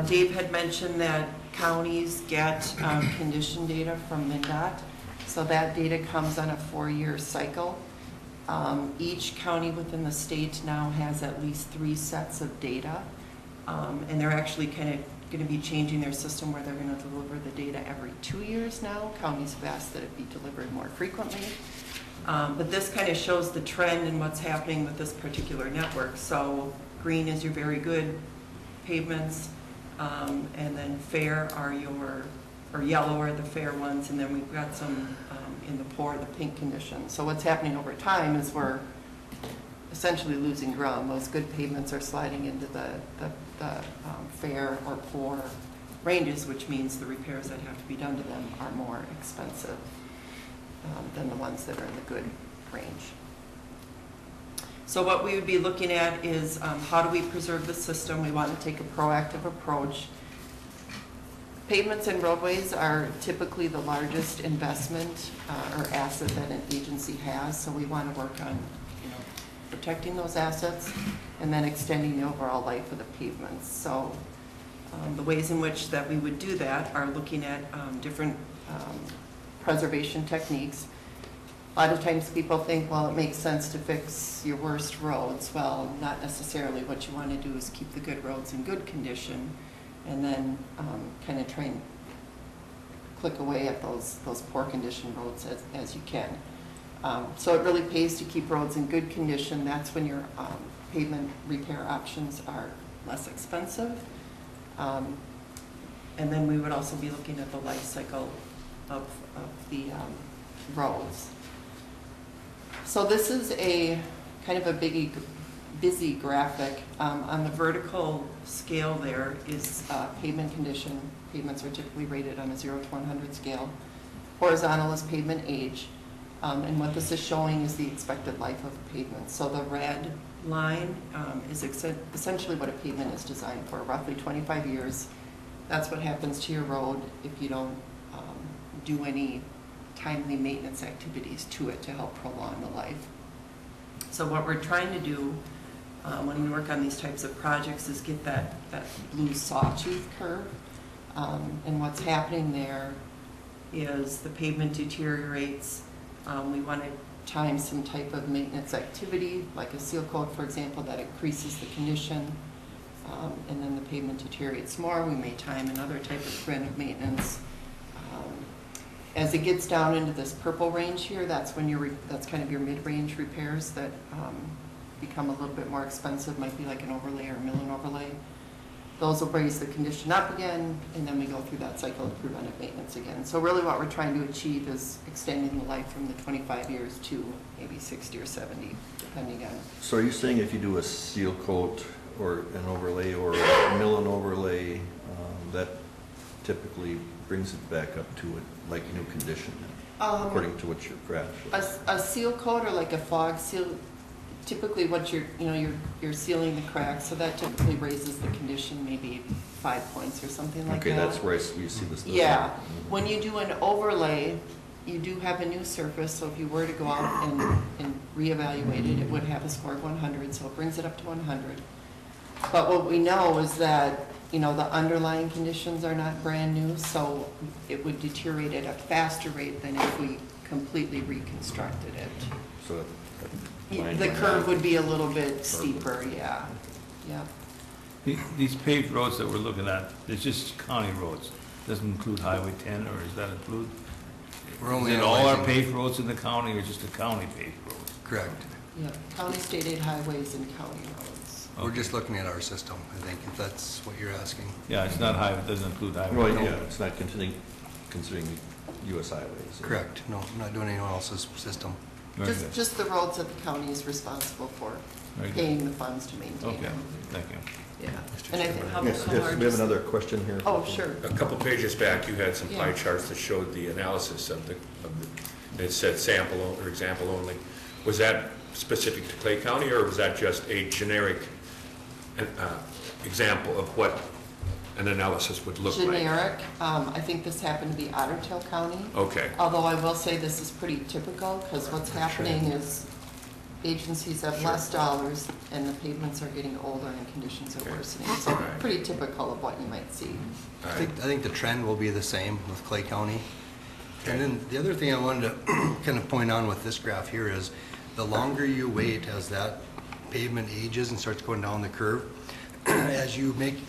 Dave had mentioned that counties get condition data from MnDOT. So that data comes on a 4-year cycle. Each county within the state now has at least 3 sets of data. And they're actually kind of going to be changing their system where they're going to deliver the data every 2 years now. Counties have asked that it be delivered more frequently. But this kind of shows the trend in what's happening with this particular network. So green is your very good pavements, and then fair are your, or yellow are the fair ones, and then we've got some in the poor, the pink condition. So what's happening over time is we're essentially losing ground. Those good pavements are sliding into the fair or poor ranges, which means the repairs that have to be done to them are more expensive than the ones that are in the good range. So what we would be looking at is how do we preserve the system? We want to take a proactive approach. Pavements and roadways are typically the largest investment or asset that an agency has, so we want to work on protecting those assets and then extending the overall life of the pavements. So the ways in which that we would do that are looking at different preservation techniques. A lot of times people think, well, it makes sense to fix your worst roads. Well, not necessarily. What you want to do is keep the good roads in good condition and then kind of try and click away at those poor condition roads as you can. So it really pays to keep roads in good condition. That's when your pavement repair options are less expensive. And then we would also be looking at the life cycle of the roads. So this is a kind of a busy graphic. On the vertical scale there is pavement condition. Pavements are typically rated on a 0 to 100 scale. Horizontal is pavement age. And what this is showing is the expected life of a pavement. So the red line is essentially what a pavement is designed for, roughly 25 years. That's what happens to your road if you don't do any timely maintenance activities to it to help prolong the life. So what we're trying to do when we work on these types of projects is get that blue sawtooth curve. And what's happening there is the pavement deteriorates. We want to time some type of maintenance activity, like a seal coat, for example, that increases the condition, and then the pavement deteriorates more. We may time another type of preventive maintenance. As it gets down into this purple range here, that's when that's kind of your mid-range repairs that become a little bit more expensive, might be like an overlay or a mill and overlay. Those will raise the condition up again, and then we go through that cycle of preventive maintenance again. So really what we're trying to achieve is extending the life from the 25 years to maybe 60 or 70, depending on. So are you saying if you do a seal coat or an overlay or a mill and overlay, that typically brings it back up to a like new condition, according to what your graph shows? A seal coat or like a fog seal, typically what you're sealing the cracks, so that typically raises the condition maybe 5 points or something like that. Okay, that's where you see this. Yeah, when you do an overlay, you do have a new surface, so if you were to go out and reevaluate it, it would have a score of 100, so it brings it up to 100. But what we know is that, the underlying conditions are not brand new, so it would deteriorate at a faster rate than if we completely reconstructed it. So The curve would be a little bit steeper, yeah. These paved roads that we're looking at, it's just county roads, doesn't include Highway 10, or does that include? We're only Is it all our analyzing- paved roads in the county, or just the county paved roads? Correct. Yeah, county state aid highways and county roads. We're just looking at our system, I think, if that's what you're asking. Yeah, it's not highway, it doesn't include highway. Well, No. yeah, it's not considering US highways. Correct. No, I'm not doing anyone else's system. Very good. Just the roads that the county is responsible for, Very good. paying the funds to maintain Okay, them. thank you. Yeah. And I think, how Yes, how yes, large we have is- another question here. Oh, sure. A couple pages back, you had some pie Yeah. charts that showed the analysis of the, it said sample or example only. Was that specific to Clay County, or was that just a generic example of what an analysis would look like? Generic, I think this happened to be Otter Tail County. Okay. Although I will say this is pretty typical, because what's happening is agencies have less dollars, and the pavements are getting older and conditions are Okay. worsening. So Right. pretty typical of what you might see. All I right. think the trend will be the same with Clay County. And then the other thing I wanted to kind of point on with this graph here is the longer you wait as that pavement ages and starts going down the curve, as you make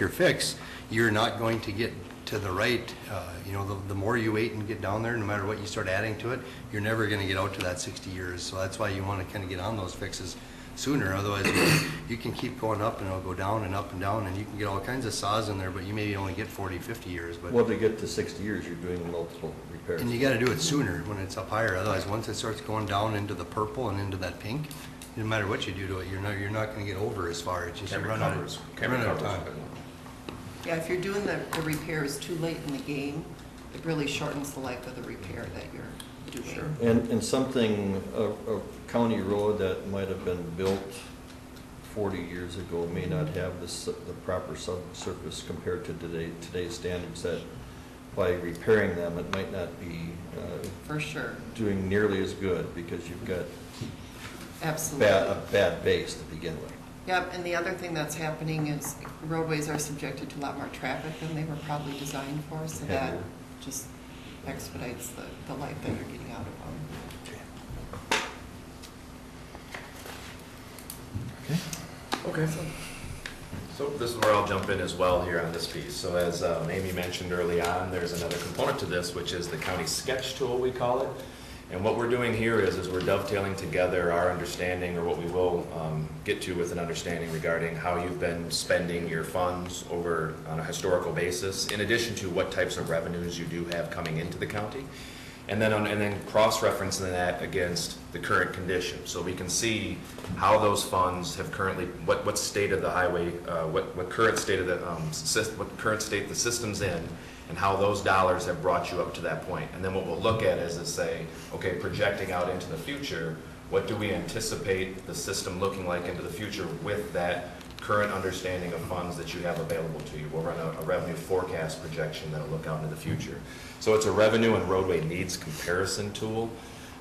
your fix, you're not going to get to the right. The more you wait and get down there, no matter what you start adding to it, you're never going to get out to that 60 years. So that's why you want to kind of get on those fixes sooner. Otherwise, you can keep going up and it'll go down and up and down, and you can get all kinds of saws in there, but you maybe only get 40, 50 years. But Well, to get to 60 years, you're doing multiple repairs. and you got to do it sooner when it's up higher. Otherwise, once it starts going down into the purple and into that pink, no matter what you do to it, you're not going to get over as far. It's just you run out of time. Yeah, if you're doing the repairs too late in the game, it really shortens the life of the repair that you're doing. And something, a county road that might have been built 40 years ago may not have the proper subsurface compared to today's standards, that by repairing them, it might not be For sure, doing nearly as good, because you've got absolutely. a bad base to begin with. Yep, and the other thing that's happening is roadways are subjected to a lot more traffic than they were probably designed for, so that Heavier. just expedites the life that you're getting out of them. Okay. So this is where I'll jump in as well here on this piece. So as Amy mentioned early on, there's another component to this, which is the county sketch tool, we call it. And what we're doing here is we're dovetailing together our understanding, or what we will get to with an understanding regarding how you've been spending your funds over on a historical basis, in addition to what types of revenues you do have coming into the county. And then cross-referencing that against the current condition, so we can see how those funds have currently, what state of the highway, what current state of the what current state the system's in, and how those dollars have brought you up to that point. And then what we'll look at is to say, okay, projecting out into the future, what do we anticipate the system looking like into the future with that current understanding of funds that you have available to you? We'll run a revenue forecast projection that'll look out into the future. So it's a revenue and roadway needs comparison tool.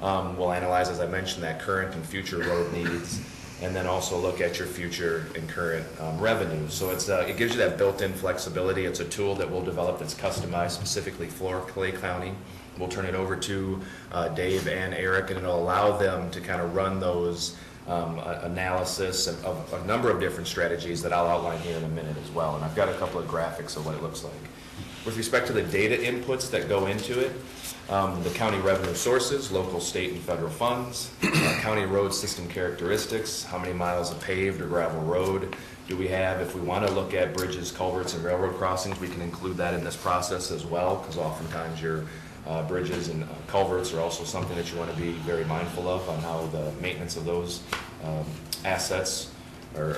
We'll analyze, as I mentioned, that current and future road needs, and then also look at your future and current revenues. So it gives you that built-in flexibility. It's a tool that we'll develop that's customized specifically for Clay County. We'll turn it over to Dave and Eric, and it'll allow them to kind of run those analysis of a number of different strategies that I'll outline here in a minute as well. And I've got a couple of graphics of what it looks like. With respect to the data inputs that go into it, the county revenue sources, local, state, and federal funds, county road system characteristics, how many miles of paved or gravel road do we have. If we want to look at bridges, culverts, and railroad crossings, we can include that in this process as well, because oftentimes your bridges and culverts are also something that you want to be very mindful of on how the maintenance of those assets are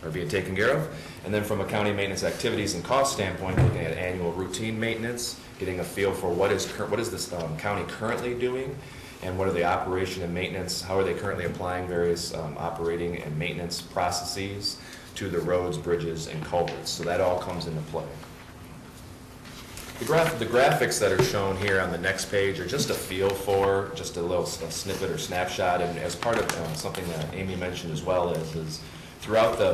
are being taken care of. And then from a county maintenance activities and cost standpoint, looking at annual routine maintenance, getting a feel for what is this county currently doing, and what are the operation and maintenance, how are they currently applying various operating and maintenance processes to the roads, bridges, and culverts. So that all comes into play. The graphics that are shown here on the next page are just a feel for, just a little snippet or snapshot, and as part of something that Amy mentioned as well is throughout the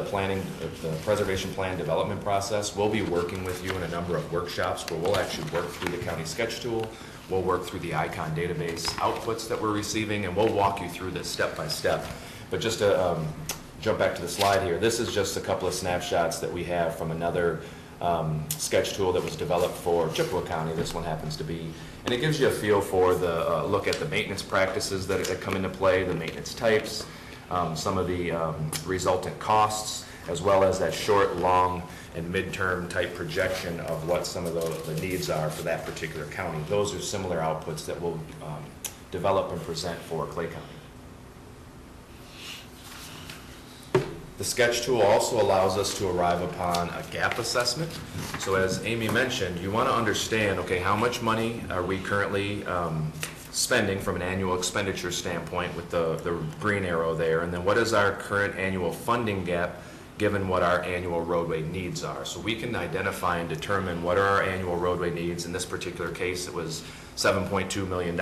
preservation plan development process, we'll be working with you in a number of workshops where we'll actually work through the county sketch tool, we'll work through the ICON database outputs that we're receiving, and we'll walk you through this step by step. But just to jump back to the slide here, this is just a couple of snapshots that we have from another sketch tool that was developed for Chippewa County. This one happens to be, and it gives you a feel for the look at the maintenance practices that come into play, the maintenance types, some of the resultant costs, as well as that short, long, and midterm type projection of what some of the needs are for that particular county. Those are similar outputs that we'll develop and present for Clay County. The sketch tool also allows us to arrive upon a gap assessment. So as Amy mentioned, you want to understand, okay, how much money are we currently spending from an annual expenditure standpoint with the green arrow there, and then what is our current annual funding gap given what our annual roadway needs are. So we can identify and determine what are our annual roadway needs. In this particular case, it was $7.2 million.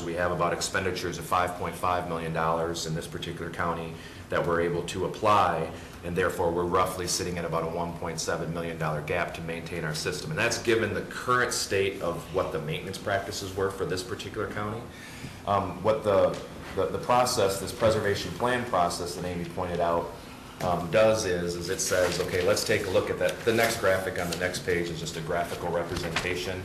We have about expenditures of $5.5 million in this particular county that we're able to apply, and therefore we're roughly sitting at about a $1.7 million gap to maintain our system. And that's given the current state of what the maintenance practices were for this particular county. What the process, this preservation plan process that Amy pointed out, does is it says, okay, let's take a look at that. The next graphic on the next page is just a graphical representation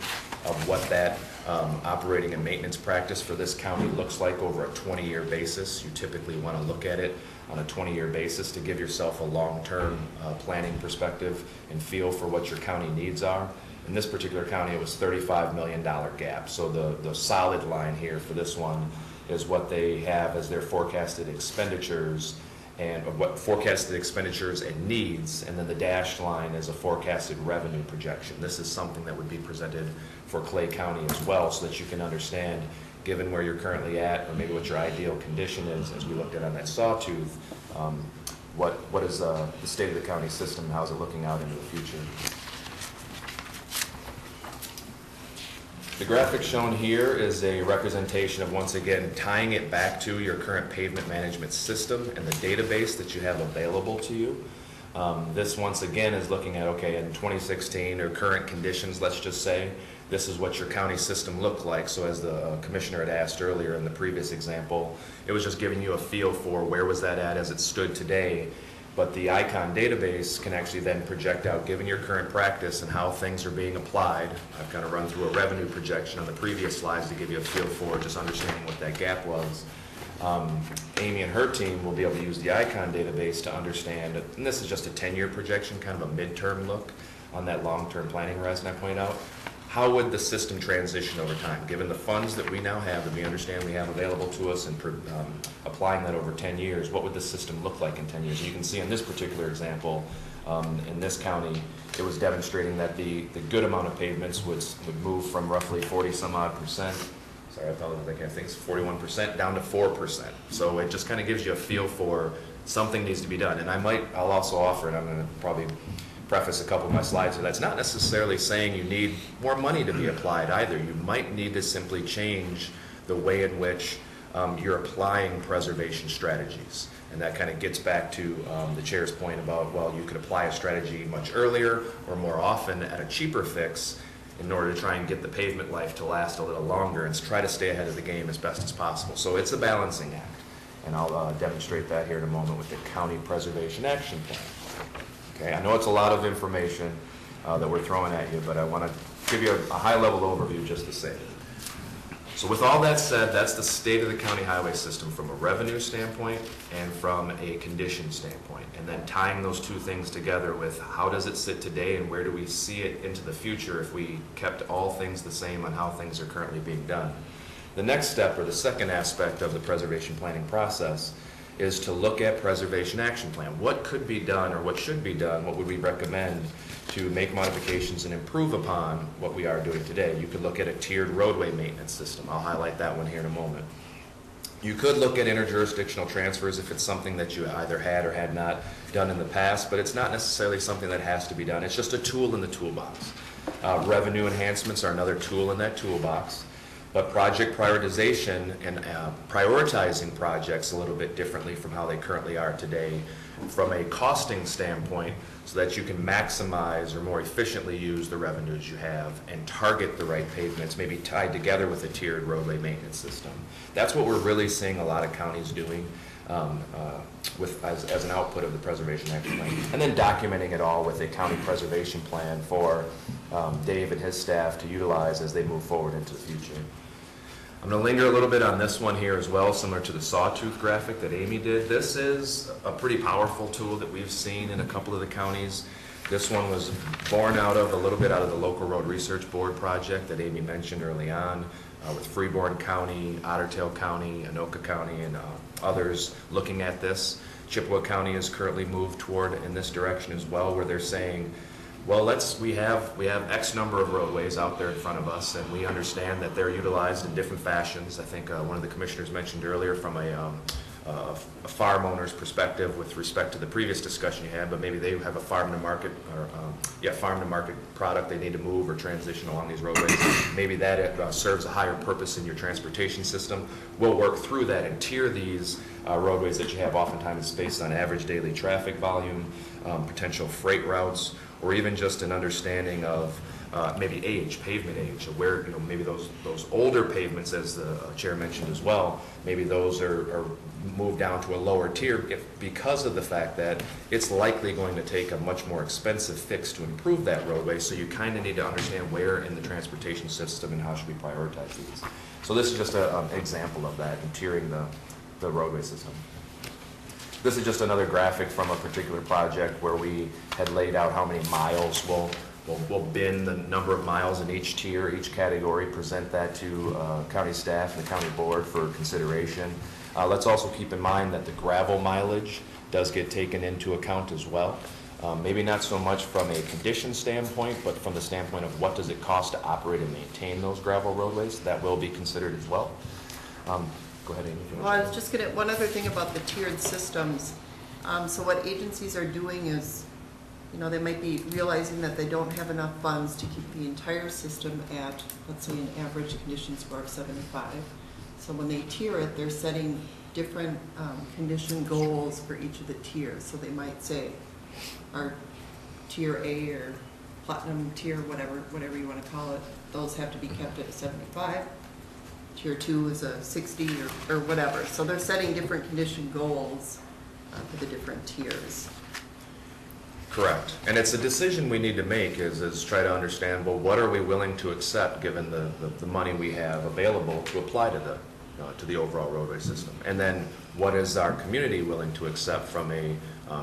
of what that operating and maintenance practice for this county looks like over a 20-year basis. You typically want to look at it on a 20-year basis to give yourself a long-term planning perspective and feel for what your county needs are. In this particular county, it was $35 million gap. So the solid line here for this one is what they have as their forecasted expenditures and what forecasted expenditures and needs, and then the dashed line is a forecasted revenue projection. This is something that would be presented for Clay County as well, so that you can understand, given where you're currently at, or maybe what your ideal condition is, as we looked at on that sawtooth, what is the state of the county system, and how's it looking out into the future. The graphic shown here is a representation of, once again, tying it back to your current pavement management system and the database that you have available to you. This, once again, is looking at, okay, in 2016, or current conditions, let's just say, this is what your county system looked like. So as the commissioner had asked earlier in the previous example, it was just giving you a feel for where was that at as it stood today. But the ICON database can actually then project out, given your current practice and how things are being applied. I've kind of run through a revenue projection on the previous slides to give you a feel for just understanding what that gap was. Amy and her team will be able to use the ICON database to understand, and this is just a 10-year projection, kind of a midterm look on that long-term planning horizon I pointed out. How would the system transition over time, given the funds that we now have, that we understand we have available to us, and applying that over 10 years, what would the system look like in 10 years? And you can see in this particular example, in this county, it was demonstrating that the good amount of pavements would move from roughly 40-some-odd%, sorry, I apologize, I think it's 41%, down to 4%. So it just kind of gives you a feel for something needs to be done. And I'll also offer, and I'm going to probably preface a couple of my slides here, that's not necessarily saying you need more money to be applied either. You might need to simply change the way in which you're applying preservation strategies. And that kind of gets back to the chair's point about, well, you could apply a strategy much earlier or more often at a cheaper fix in order to try and get the pavement life to last a little longer and try to stay ahead of the game as best as possible. So it's a balancing act. And I'll demonstrate that here in a moment with the County Preservation Action Plan. Okay, I know it's a lot of information that we're throwing at you, but I want to give you a high-level overview just to say it. So with all that said, that's the state of the county highway system from a revenue standpoint and from a condition standpoint. And then tying those two things together with how does it sit today and where do we see it into the future if we kept all things the same on how things are currently being done. The next step, or the second aspect of the preservation planning process, is to look at preservation action plan. What could be done or what should be done? What would we recommend to make modifications and improve upon what we are doing today? You could look at a tiered roadway maintenance system. I'll highlight that one here in a moment. You could look at interjurisdictional transfers if it's something that you either had or had not done in the past, but it's not necessarily something that has to be done. It's just a tool in the toolbox. Revenue enhancements are another tool in that toolbox. But project prioritization and prioritizing projects a little bit differently from how they currently are today from a costing standpoint so that you can maximize or more efficiently use the revenues you have and target the right pavements, maybe tied together with a tiered roadway maintenance system. That's what we're really seeing a lot of counties doing as an output of the preservation action plan. And then documenting it all with a county preservation plan for Dave and his staff to utilize as they move forward into the future. I'm going to linger a little bit on this one here as well, similar to the sawtooth graphic that Amy did. This is a pretty powerful tool that we've seen in a couple of the counties. This one was born out of a little bit out of the local road research board project that Amy mentioned early on with Freeborn County, Otter Tail County, Anoka County, and others looking at this. Chippewa County has currently moved toward in this direction as well, where they're saying, well, we have X number of roadways out there in front of us, and we understand that they're utilized in different fashions. I think one of the commissioners mentioned earlier from a farm owner's perspective with respect to the previous discussion you had, but maybe they have a farm to market or farm to market product they need to move or transition along these roadways. Maybe that serves a higher purpose in your transportation system. We'll work through that and tier these roadways that you have oftentimes based on average daily traffic volume, potential freight routes, or even just an understanding of maybe age, pavement age, where maybe those older pavements, as the chair mentioned as well, maybe those are moved down to a lower tier because of the fact that it's likely going to take a much more expensive fix to improve that roadway. So you kind of need to understand where in the transportation system and how should we prioritize these. So this is just an example of that and tiering the roadway system. This is just another graphic from a particular project where we had laid out how many miles we'll bin the number of miles in each tier, each category, present that to county staff and the county board for consideration. Let's also keep in mind that the gravel mileage does get taken into account as well. Maybe not so much from a condition standpoint, but from the standpoint of what does it cost to operate and maintain those gravel roadways. That will be considered as well. Go ahead, Amy. Well, I was just gonna, one other thing about the tiered systems. So what agencies are doing is, they might be realizing that they don't have enough funds to keep the entire system at, let's say, an average condition score of 75. So when they tier it, they're setting different condition goals for each of the tiers. So they might say, our tier A or platinum tier, whatever you want to call it, those have to be kept at a 75. Tier 2 is a 60 or whatever. So they're setting different condition goals for the different tiers. Correct. And it's a decision we need to make is try to understand, well, what are we willing to accept given the money we have available to apply to the overall roadway system? And then what is our community willing to accept from a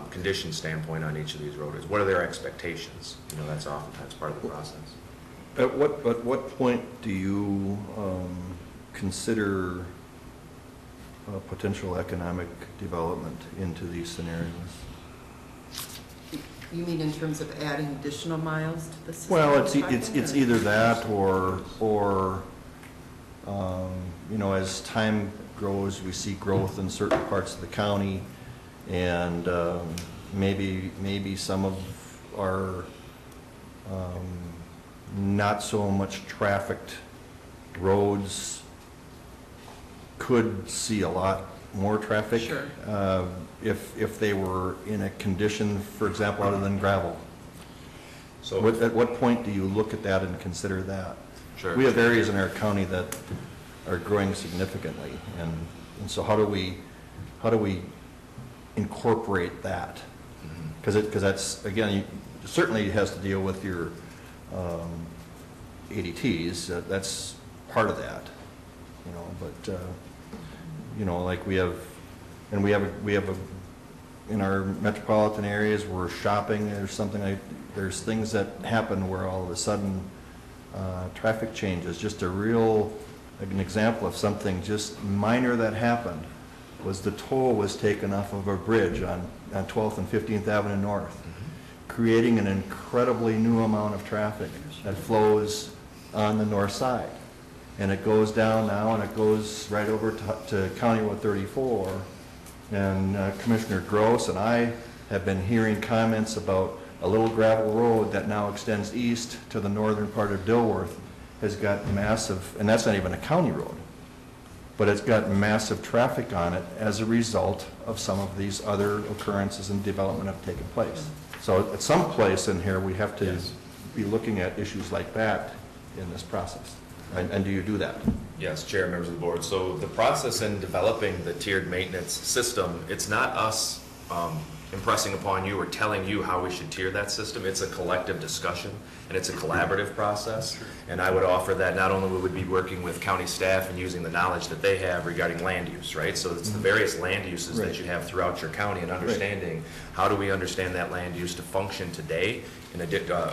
condition standpoint on each of these roadways? What are their expectations? That's oftentimes part of the process. At what point do you consider potential economic development into these scenarios? You mean in terms of adding additional miles to the system? Well, it's either that or as time grows, we see growth in certain parts of the county, and maybe some of our not so much trafficked roads could see a lot more traffic. Sure. If they were in a condition, for example, other than gravel. So At what point do you look at that and consider that? Sure. We have areas in our county that are growing significantly, and so how do we incorporate that? Because that's, again, certainly has to deal with your ADTs. That's part of that, but like we have in our metropolitan areas, we're shopping, there's things that happen where all of a sudden traffic changes. Just an example of something just minor that happened was the toll was taken off of a bridge on 12th and 15th Avenue North, creating an incredibly new amount of traffic that flows on the north side. And it goes down now, and it goes right over to County Road 34. And Commissioner Gross and I have been hearing comments about a little gravel road that now extends east to the northern part of Dilworth has got massive, and that's not even a county road, but it's got massive traffic on it as a result of some of these other occurrences and development have taken place. So at some place in here, we have to be looking at issues like that in this process. And do you do that? Yes, Chair, members of the board. So the process in developing the tiered maintenance system, it's not us impressing upon you or telling you how we should tier that system. It's a collective discussion, and it's a collaborative process. And I would offer that not only would we be working with county staff and using the knowledge that they have regarding land use, right? So it's the various land uses that you have throughout your county and understanding how do we understand that land use to function today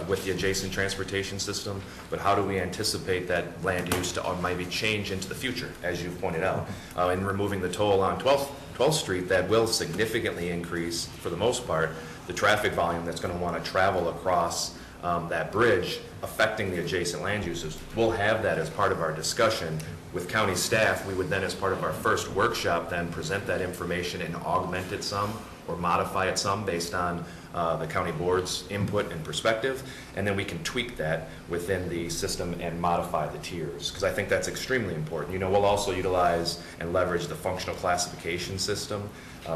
with the adjacent transportation system, but how do we anticipate that land use to maybe change into the future, as you've pointed out. In removing the toll on 12th Street, that will significantly increase, for the most part, the traffic volume that's going to want to travel across that bridge, affecting the adjacent land uses. We'll have that as part of our discussion with county staff. We would then, as part of our first workshop, then present that information and augment it some or modify it some based on the county board's input and perspective, and then we can tweak that within the system and modify the tiers, because I think that's extremely important. You know, we'll also utilize and leverage the functional classification system.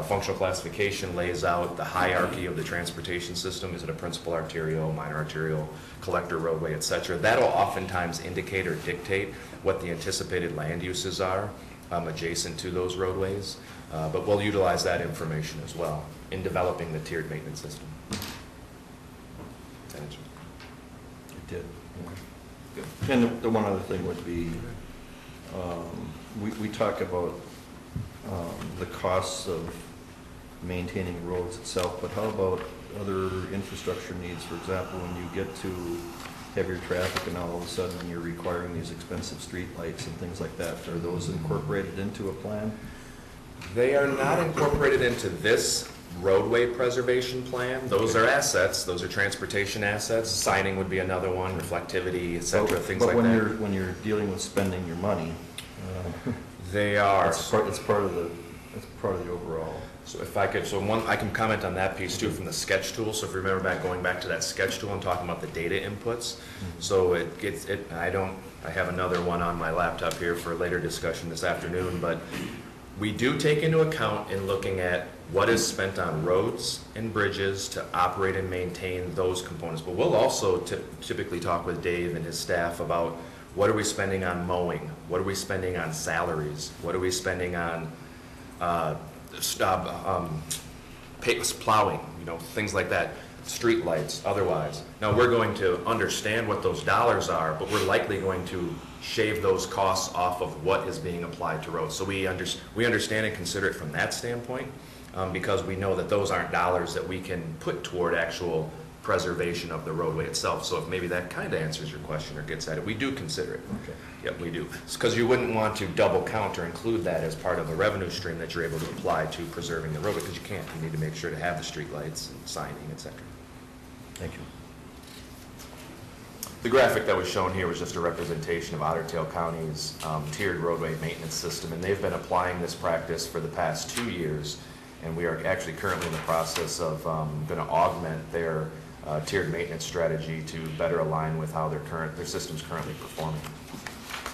Functional classification lays out the hierarchy of the transportation system. Is it a principal arterial, minor arterial, collector roadway, et cetera? That'll oftentimes indicate or dictate what the anticipated land uses are adjacent to those roadways. But we'll utilize that information as well in developing the tiered maintenance system. That answers it. It did. Yeah. And the one other thing would be, we talk about the costs of maintaining roads itself, but how about other infrastructure needs? For example, when you get to heavier traffic and all of a sudden you're requiring these expensive street lights and things like that, are those incorporated into a plan? They are not incorporated into this roadway preservation plan. Those are assets. Those are transportation assets. Signing would be another one, reflectivity, et cetera, things like that. But when you're dealing with spending your money, they are. It's part of the overall. So if I could, I can comment on that piece too from the sketch tool. So if you remember going back to that sketch tool, I'm talking about the data inputs. So I have another one on my laptop here for a later discussion this afternoon, but we do take into account in looking at what is spent on roads and bridges to operate and maintain those components. But we'll also typically talk with Dave and his staff about what are we spending on mowing, what are we spending on salaries, what are we spending on plowing, things like that, street lights, otherwise. Now, we're going to understand what those dollars are, but we're likely going to shave those costs off of what is being applied to roads. So we understand and consider it from that standpoint, because we know that those aren't dollars that we can put toward actual preservation of the roadway itself. So if maybe that kind of answers your question or gets at it, we do consider it. Okay. Yep, we do. It's because you wouldn't want to double count or include that as part of a revenue stream that you're able to apply to preserving the roadway, because you can't. You need to make sure to have the street lights and signing, et cetera. Thank you. The graphic that was shown here was just a representation of Otter Tail County's tiered roadway maintenance system, and they've been applying this practice for the past 2 years, and we are actually currently in the process of going to augment their tiered maintenance strategy to better align with how their system's currently performing.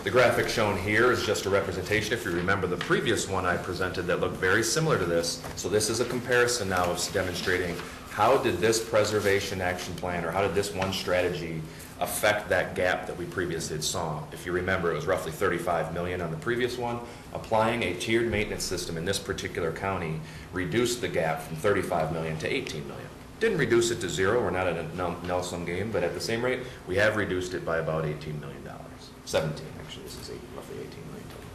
The graphic shown here is just a representation. If you remember the previous one I presented that looked very similar to this, so this is a comparison now of demonstrating how did this preservation action plan, or how did this one strategy affect that gap that we previously saw. If you remember, it was roughly $35 million on the previous one. Applying a tiered maintenance system in this particular county reduced the gap from $35 million to $18 million. Didn't reduce it to zero, we're not at a null-sum game, but at the same rate, we have reduced it by about $18 million. 17, actually, this is roughly $18 million total.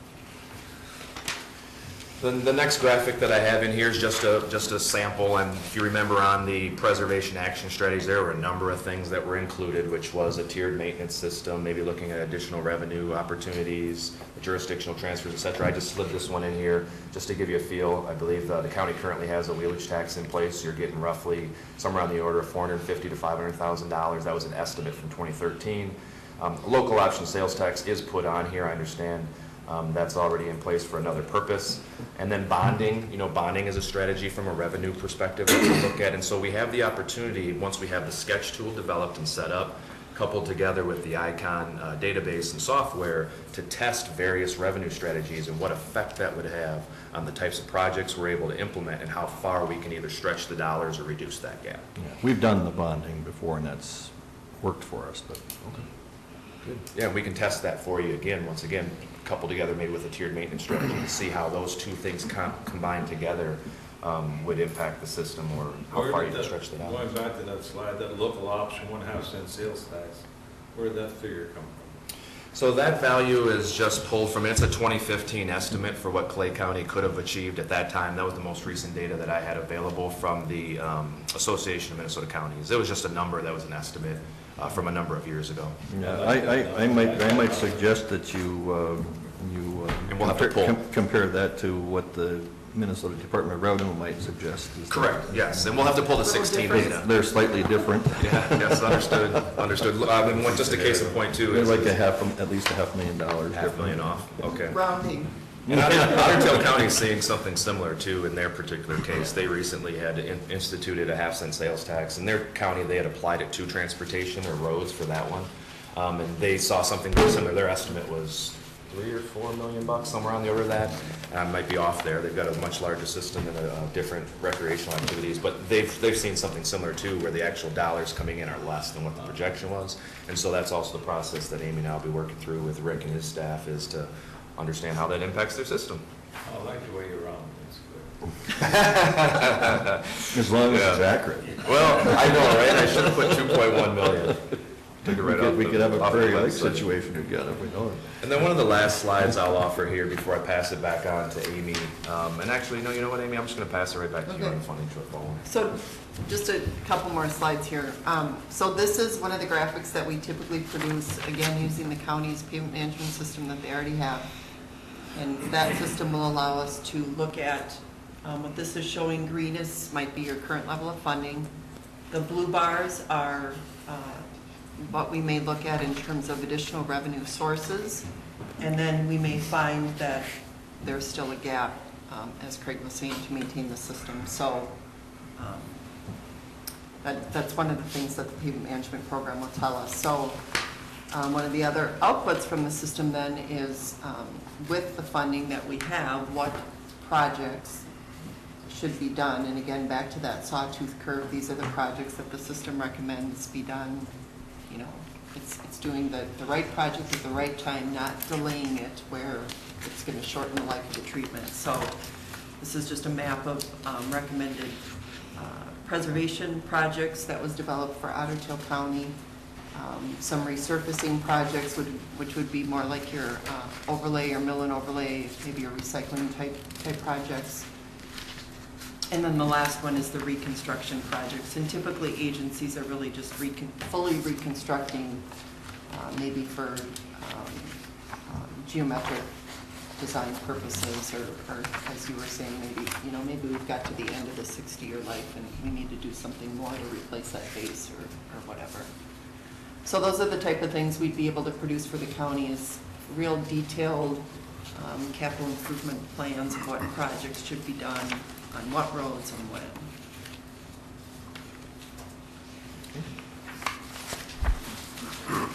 The next graphic that I have in here is just a sample, and if you remember on the preservation action strategies, there were a number of things that were included, which was a tiered maintenance system, maybe looking at additional revenue opportunities, jurisdictional transfers, et cetera. I just slipped this one in here just to give you a feel. I believe the county currently has a wheelage tax in place. You're getting roughly somewhere on the order of $450,000 to $500,000. That was an estimate from 2013. Local option sales tax is put on here, I understand. That's already in place for another purpose. And then bonding, bonding is a strategy from a revenue perspective that we look at. And so we have the opportunity, once we have the sketch tool developed and set up, coupled together with the ICON database and software, to test various revenue strategies and what effect that would have on the types of projects we're able to implement and how far we can either stretch the dollars or reduce that gap. Yeah, we've done the bonding before, and that's worked for us, but, okay. Good. Yeah, we can test that for you again, once again, coupled together maybe with a tiered maintenance strategy to see how those two things combined together would impact the system or how far you can stretch the dollars. Going back to that slide, that local option 1/2 cent sales tax, where did that figure come from? So that value is just pulled from, it's a 2015 estimate for what Clay County could have achieved at that time. That was the most recent data that I had available from the Association of Minnesota Counties. It was just a number that was an estimate from a number of years ago. Yeah, I might suggest that you And we'll have to pull. compare that to what the Minnesota Department of Revenue might suggest. Correct, yes, and we'll have to pull the 16 data. They're slightly different. Yeah, yes, understood. And just a case in point too. They're is like at least $500,000. $500,000 off, okay. Rounding. And Otter County is seeing something similar too in their particular case. They recently had instituted a 1/2 cent sales tax. In their county, they had applied it to transportation or roads for that one. And they saw something very similar. Their estimate was $3 or $4 million, somewhere on the order of that. Might be off there. They've got a much larger system and different recreational activities, but they've seen something similar too, where the actual dollars coming in are less than what the projection was. And so that's also the process that Amy and I'll be working through with Rick and his staff, is to understand how that impacts their system. I like the way you're around, it's good. As long as it's accurate. Well, I know, right? I should have put 2.1 million. Took it right off. We could have a off the very good website. situation together if we know it. And then one of the last slides I'll offer here before I pass it back on to Amy. And actually, no, you know what, Amy? I'm just going to pass it right back to you on the financial phone. So just a couple more slides here. So this is one of the graphics that we typically produce, again, using the county's payment management system that they already have. And that system will allow us to look at what this is showing. Green is, might be your current level of funding. The blue bars are what we may look at in terms of additional revenue sources. And then we may find that there's still a gap, as Craig was saying, to maintain the system. So that's one of the things that the payment management program will tell us. So one of the other outputs from the system then is, with the funding that we have, what projects should be done. And again, back to that sawtooth curve, these are the projects that the system recommends be done. You know, it's doing the right project at the right time, not delaying it where it's going to shorten the life of the treatment. So this is just a map of recommended preservation projects that was developed for Otter Tail County. Some resurfacing projects, which would be more like your overlay or mill and overlay, maybe your recycling type projects. And then the last one is the reconstruction projects. And typically agencies are really just fully reconstructing, maybe for geometric design purposes, or as you were saying, maybe we've got to the end of the 60-year life and we need to do something more to replace that base or whatever. So those are the type of things we'd be able to produce for the county, is real detailed capital improvement plans of what projects should be done, on what roads and when.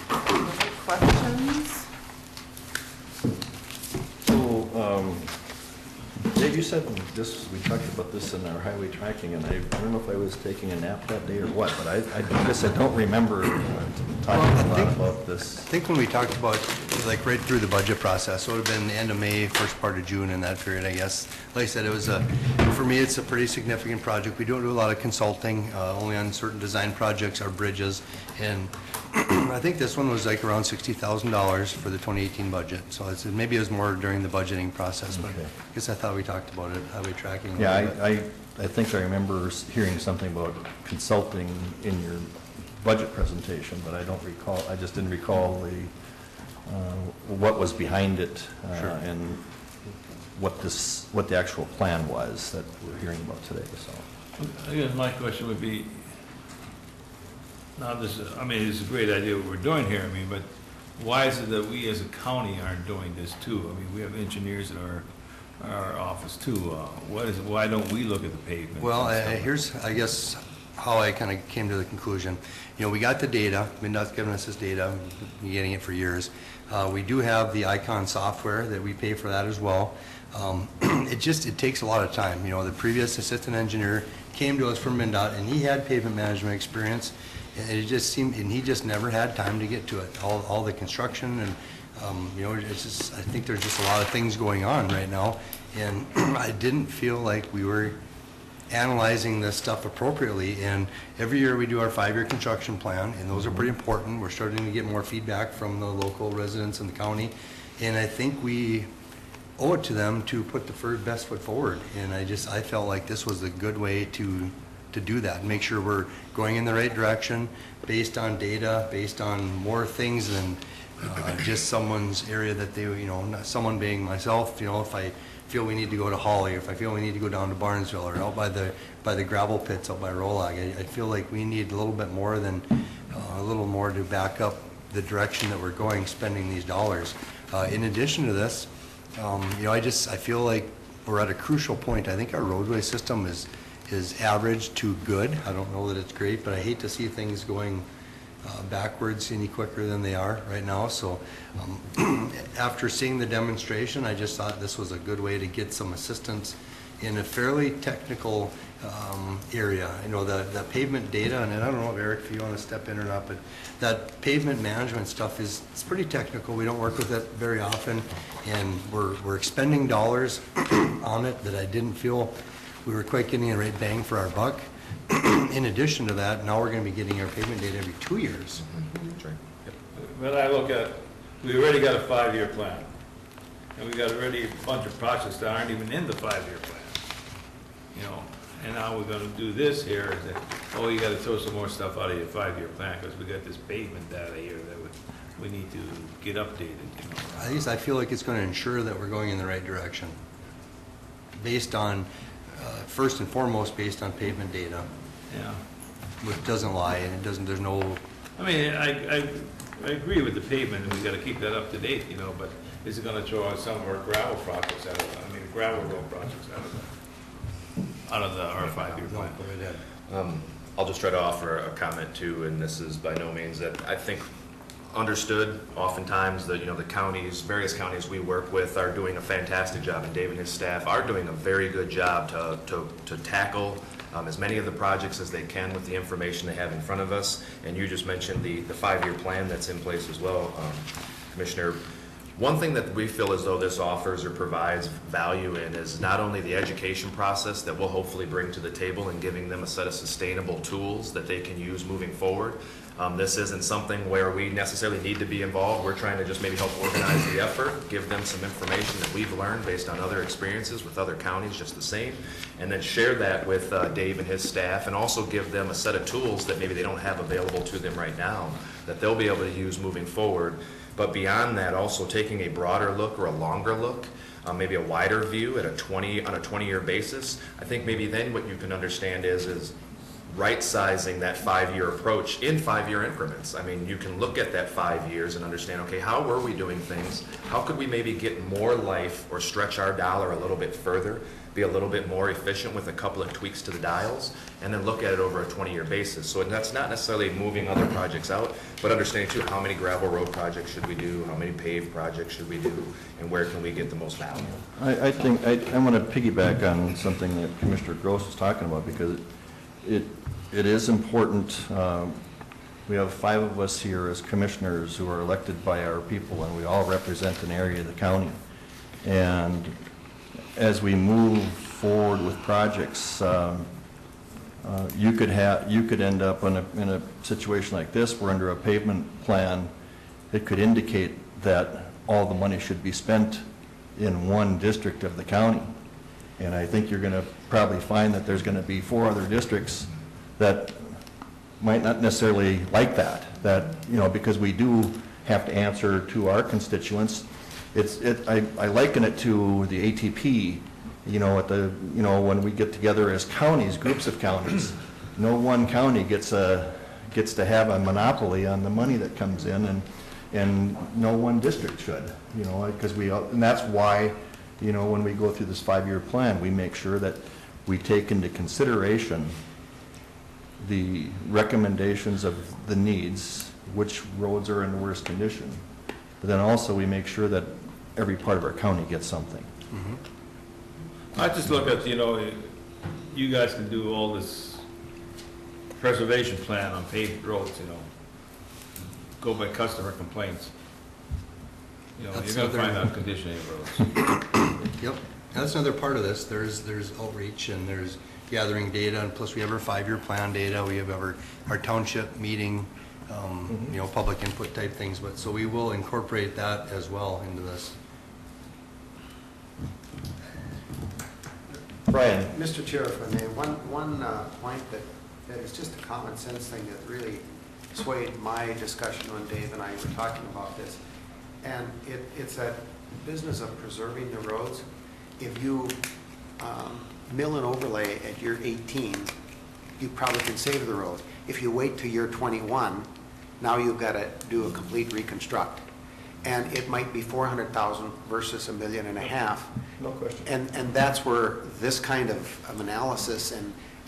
Other questions? So, Dave, you said this, we talked about this in our highway tracking, and I don't know if I was taking a nap that day or what, but I guess I don't remember talking a lot about this. I think when we talked about, like, right through the budget process, so it would have been the end of May, first part of June in that period, I guess. Like I said, it was for me, it's a pretty significant project. We don't do a lot of consulting, only on certain design projects or bridges. And I think this one was like around $60,000 for the 2018 budget. So maybe it was more during the budgeting process, but Okay. I guess I thought we talked about it, how we tracking. Yeah, I think I remember hearing something about consulting in your budget presentation, but I don't recall, I just didn't recall what was behind it and what the actual plan was that we're hearing about today, so. I guess my question would be, now this is, I mean, it's a great idea what we're doing here, I mean, but why is it that we as a county aren't doing this too? I mean, we have engineers in our office too. Why don't we look at the pavement? Well, here's, I guess, how I kind of came to the conclusion. You know, we got the data, MnDOT's given us this data, been getting it for years. We do have the Icon software that we pay for that as well. It takes a lot of time. You know, the previous assistant engineer came to us from MnDOT, and he had pavement management experience, and it just seemed, and he just never had time to get to it. All the construction and, you know, it's just, I think there's just a lot of things going on right now, and I didn't feel like we were analyzing this stuff appropriately. And every year we do our 5-year construction plan, and those are pretty important. We're starting to get more feedback from the local residents in the county, and I think we owe it to them to put the best foot forward. And I felt like this was a good way to do that, and make sure we're going in the right direction based on data, based on more things than just someone's area that they, you know, not someone being myself, you know, if I feel we need to go to Holly, or if I feel we need to go down to Barnesville, or out by the gravel pits out by Rolag, I feel like we need a little bit more than, a little more to back up the direction that we're going, spending these dollars. In addition to this, you know, I feel like we're at a crucial point. I think our roadway system is average to good. I don't know that it's great, but I hate to see things going backwards any quicker than they are right now. So after seeing the demonstration, I just thought this was a good way to get some assistance in a fairly technical area. You know, the pavement data, and I don't know if Eric, if you want to step in or not, but that pavement management stuff it's pretty technical. We don't work with it very often, and we're expending dollars on it that I didn't feel we were quite getting the right bang for our buck. In addition to that, now we're going to be getting our pavement data every 2 years. That's right. Yep. But I look at, we already got a 5-year plan, and we got already a bunch of projects that aren't even in the 5-year plan, you know, and now we're gonna do this here, is that, oh, you gotta throw some more stuff out of your 5-year plan, because we got this pavement data here that we need to get updated, you know. At least I feel like it's going to ensure that we're going in the right direction, based on, first and foremost, based on pavement data, Yeah. which doesn't lie, and it doesn't, there's no, I mean, I agree with the pavement, and we gotta keep that up to date, you know, but is it gonna throw out some of our gravel projects out of it? I mean, gravel road projects out of our 5-year no, plan? go right ahead. I'll just try to offer a comment too, and this is by no means that I think understood. Oftentimes, the counties, various counties we work with are doing a fantastic job, and Dave and his staff are doing a very good job to tackle as many of the projects as they can with the information they have in front of us. And you just mentioned the 5-year plan that's in place as well, Commissioner. One thing that we feel as though this offers or provides value in is not only the education process that we'll hopefully bring to the table and giving them a set of sustainable tools that they can use moving forward. This isn't something where we necessarily need to be involved. We're trying to just maybe help organize the effort, give them some information that we've learned based on other experiences with other counties just the same, and then share that with Dave and his staff, and also give them a set of tools that maybe they don't have available to them right now that they'll be able to use moving forward. But beyond that, also taking a broader look or a longer look, maybe a wider view on a 20-year basis. I think maybe then what you can understand is right-sizing that 5-year approach in 5-year increments. I mean, you can look at that 5 years and understand, okay, how were we doing things? How could we maybe get more life or stretch our dollar a little bit further, be a little bit more efficient with a couple of tweaks to the dials, and then look at it over a 20-year basis. So that's not necessarily moving other projects out, but understanding too, how many gravel road projects should we do, how many paved projects should we do, and where can we get the most value? I think I want to piggyback on something that Commissioner Gross was talking about, because it is important we have 5 of us here as commissioners who are elected by our people, and we all represent an area of the county. And as we move forward with projects, you could end up in a situation like this, where under a pavement plan, it could indicate that all the money should be spent in one district of the county. And I think you're going to probably find that there's going to be 4 other districts that might not necessarily like that, because we do have to answer to our constituents. I liken it to the ATP, when we get together as counties, groups of counties, no one county gets to have a monopoly on the money that comes in, and no one district should, because and that's why, when we go through this 5-year plan, we make sure that we take into consideration the recommendations of the needs, which roads are in the worst condition, but then also we make sure that every part of our county gets something. I just look at, you guys can do all this preservation plan on paved roads, go by customer complaints. You're gonna find out conditioning of roads. Yep, that's another part of this. There's outreach and there's gathering data, and plus we have our 5-year plan data. We have our township meeting, public input type things. But so we will incorporate that as well into this. Brian? Mr. Chair, if I may, one point that is just a common sense thing that really swayed my discussion when Dave and I were talking about this. And it's that business of preserving the roads. If you mill and overlay at year 18, you probably can save the road. If you wait to year 21, now you've got to do a complete reconstruct. And it might be 400,000 versus $1.5 million. No question. And that's where this kind of analysis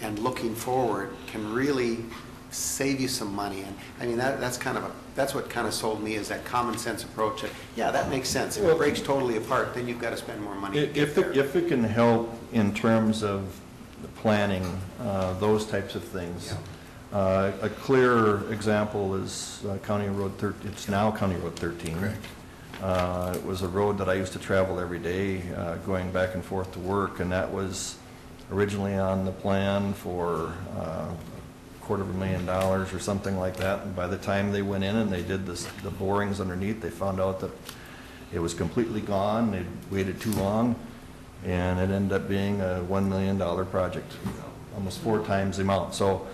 and looking forward can really save you some money. And I mean, that's what kind of sold me, is that common sense approach. Yeah, that makes sense. If it breaks totally apart, then you've got to spend more money to get there. If it can help in terms of the planning, those types of things. Yeah. A clear example is County Road 13. It's now County Road 13. Correct. It was a road that I used to travel every day, going back and forth to work, and that was originally on the plan for $250,000 or something like that. And by the time they went in and they did the borings underneath, they found out that it was completely gone. They'd waited too long, and it ended up being a $1 million project, almost 4 times the amount. So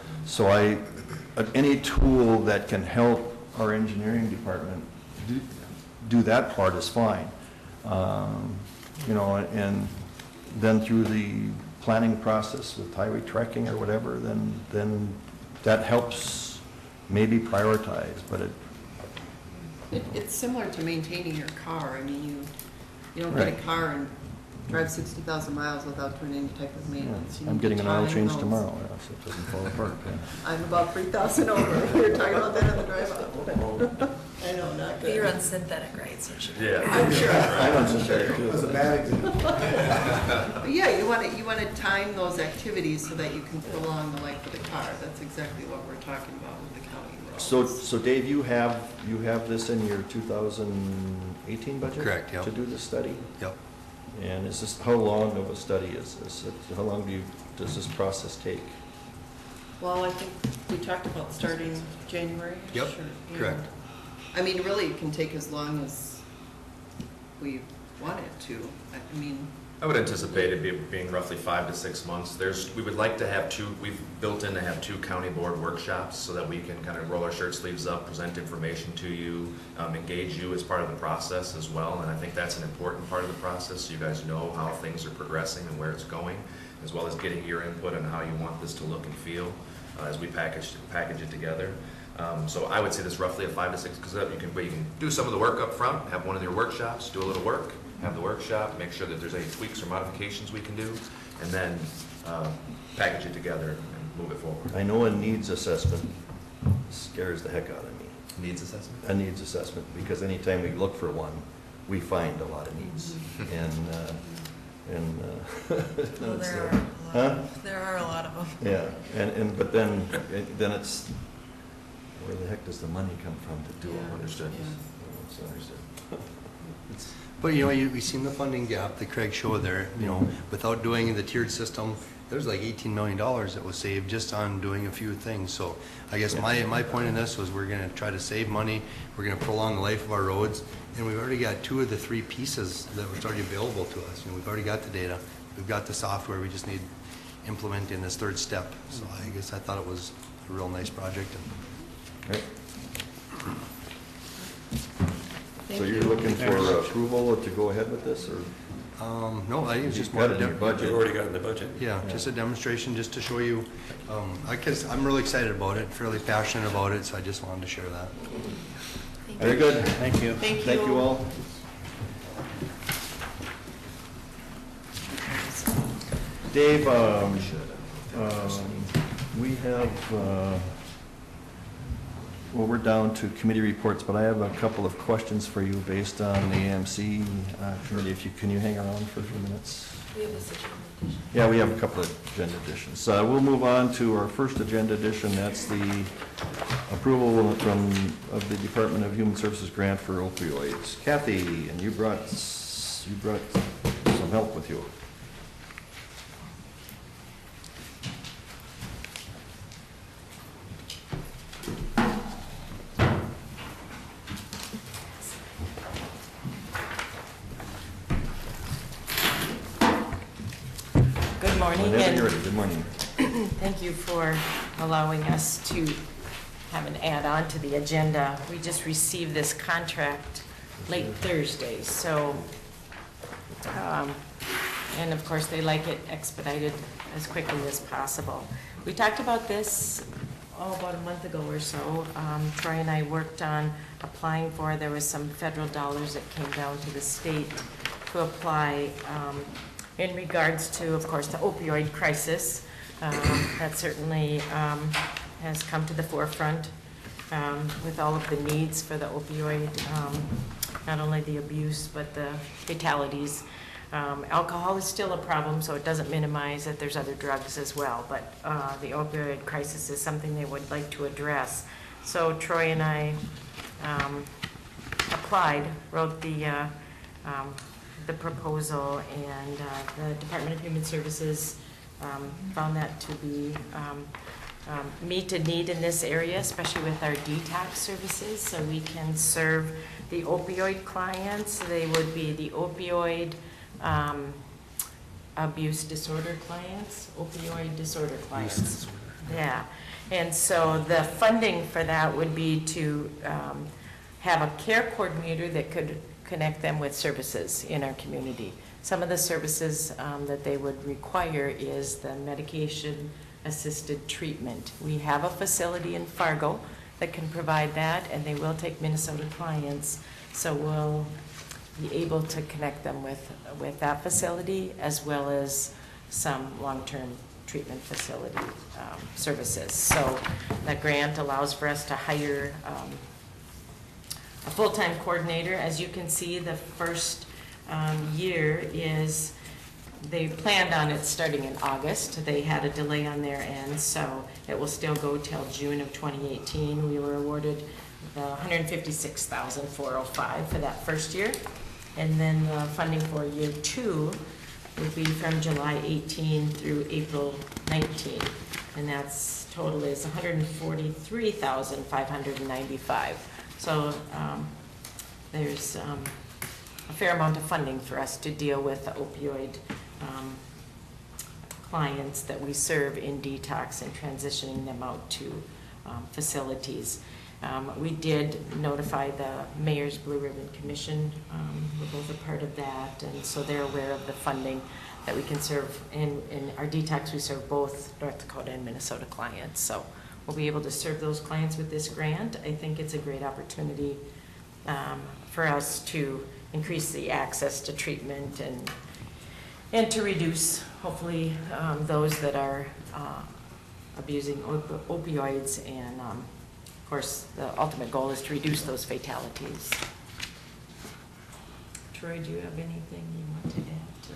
any tool that can help our engineering department do that part is fine. And then through the planning process with highway tracking or whatever, then that helps maybe prioritize, but It's similar to maintaining your car. I mean, you don't get a Right. car and drive 60,000 miles without doing any type of maintenance. You I'm need getting to an oil time change those. tomorrow, so it doesn't fall apart. Yeah. I'm about 3,000 over. We were talking about that on the drive up. I know, not He good. runs synthetic, right, so she. Yeah. I'm sure. I want some there too. That's a bad example. But yeah, you want to time those activities so that you can prolong the life of the car. That's exactly what we're talking about with the county roads. So Dave, you have this in your 2018 budget? Correct, yep. To do this study? Yep. And is this, how long of a study is this? How long does this process take? Well, I think we talked about starting January. Yep, correct. I mean, really, it can take as long as we want it to. I mean, I would anticipate it being roughly 5 to 6 months. We would like to have we've built in to have 2 county board workshops so that we can kind of roll our shirt sleeves up, present information to you, engage you as part of the process as well. And I think that's an important part of the process, so you guys know how things are progressing and where it's going, as well as getting your input on how you want this to look and feel as we package it together. So I would say this roughly a 5 to 6, because you can do some of the work up front, have one of your workshops, do a little work, have the workshop, make sure that there's any tweaks or modifications we can do, and then package it together and move it forward. I know a needs assessment scares the heck out of me. Needs assessment? A needs assessment, because anytime we look for one, we find a lot of needs. Well, it's, there are a lot. huh? There are a lot of them. Yeah, but then it's, where the heck does the money come from to do all of this? Understood. So, it's- But, we've seen the funding gap that Craig showed there, without doing the tiered system, there's like $18 million that was saved just on doing a few things. So I guess my point in this was we're gonna try to save money, we're gonna prolong the life of our roads, and we've already got 2 of the 3 pieces that was already available to us. We've already got the data, we've got the software, we just need implementing this 3rd step. So I guess I thought it was a real nice project. Okay. So you're looking for approval to go ahead with this, or? No, I think it's just You've more. got it in your budget. You already got it in the budget. Yeah, just a demonstration, just to show you, because I'm really excited about it, fairly passionate about it, so I just wanted to share that. Very good. Thank you. Thank you. Thank you all. Dave, we have, well, we're down to committee reports, but I have a couple of questions for you based on the AMC committee. Can you hang around for a few minutes? We have this agenda addition. Yeah, we have a couple of agenda additions. We'll move on to our first agenda addition. That's the approval of the Department of Human Services grant for opioids. Kathy, and you brought some help with you. Good morning, Whenever you're and ready. Good morning. thank you for allowing us to have an add-on to the agenda. We just received this contract late Thursday, so, and of course, they like it expedited as quickly as possible. We talked about this, about a month ago or so. Troy and I worked on applying for, there was some federal dollars that came down to the state to apply in regards to, of course, the opioid crisis. That certainly has come to the forefront with all of the needs for the opioid, not only the abuse, but the fatalities. Alcohol is still a problem, so it doesn't minimize that there's other drugs as well, but the opioid crisis is something they would like to address. So Troy and I applied, wrote the proposal, and the Department of Human Services found that to be meet a need in this area, especially with our detox services, so we can serve the opioid clients. They would be the opioid abuse disorder clients, opioid disorder clients. Yeah, and so the funding for that would be to have a care coordinator that could connect them with services in our community. Some of the services that they would require is the medication-assisted treatment. We have a facility in Fargo that can provide that, and they will take Minnesota clients, so we'll be able to connect them with that facility, as well as some long-term treatment facility services. So that grant allows for us to hire a full-time coordinator. As you can see, the first year is, they planned on it starting in August. They had a delay on their end, so it will still go till June of 2018. We were awarded the $156,405 for that first year. And then the funding for year 2 would be from July 18 through April 19. And that's total is $143,595. So there's a fair amount of funding for us to deal with the opioid clients that we serve in detox and transitioning them out to facilities. We did notify the Mayor's Blue Ribbon Commission. We're both a part of that, and so they're aware of the funding that we can serve. In our detox, we serve both North Dakota and Minnesota clients, so we'll be able to serve those clients with this grant. I think it's a great opportunity for us to increase the access to treatment and to reduce, hopefully, those that are abusing opioids, and of course, the ultimate goal is to reduce those fatalities. Troy, do you have anything you want to add to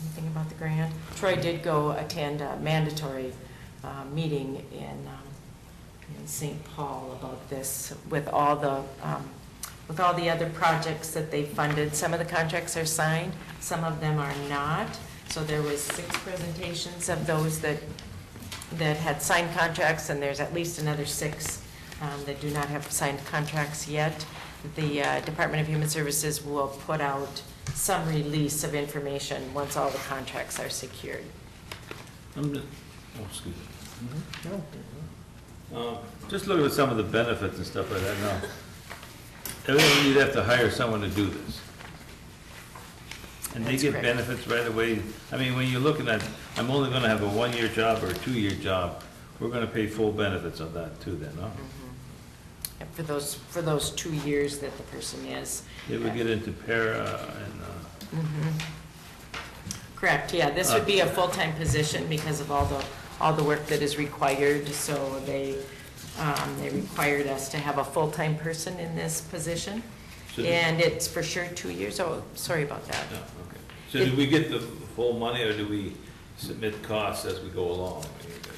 anything about the grant? Troy did go attend a mandatory meeting in St. Paul about this with all the other projects that they funded. Some of the contracts are signed, some of them are not. So there was 6 presentations of those that had signed contracts, and there's at least another 6 that do not have signed contracts yet. The Department of Human Services will put out some release of information once all the contracts are secured. Excuse me. Just looking at some of the benefits and stuff like that now. Evidently, you'd have to hire someone to do this. And they That's get correct. benefits right away. I mean, when you're looking at, I'm only gonna have a 1-year job or a 2-year job, we're gonna pay full benefits on that too then, huh? And for those 2 years that the person is. They would get into para and, Correct, yeah, this would be a full-time position because of all the work that is required, so they required us to have a full-time person in this position. Should- And it's for sure 2 years, oh, sorry about that. yeah, okay. So do we get the full money or do we submit costs as we go along?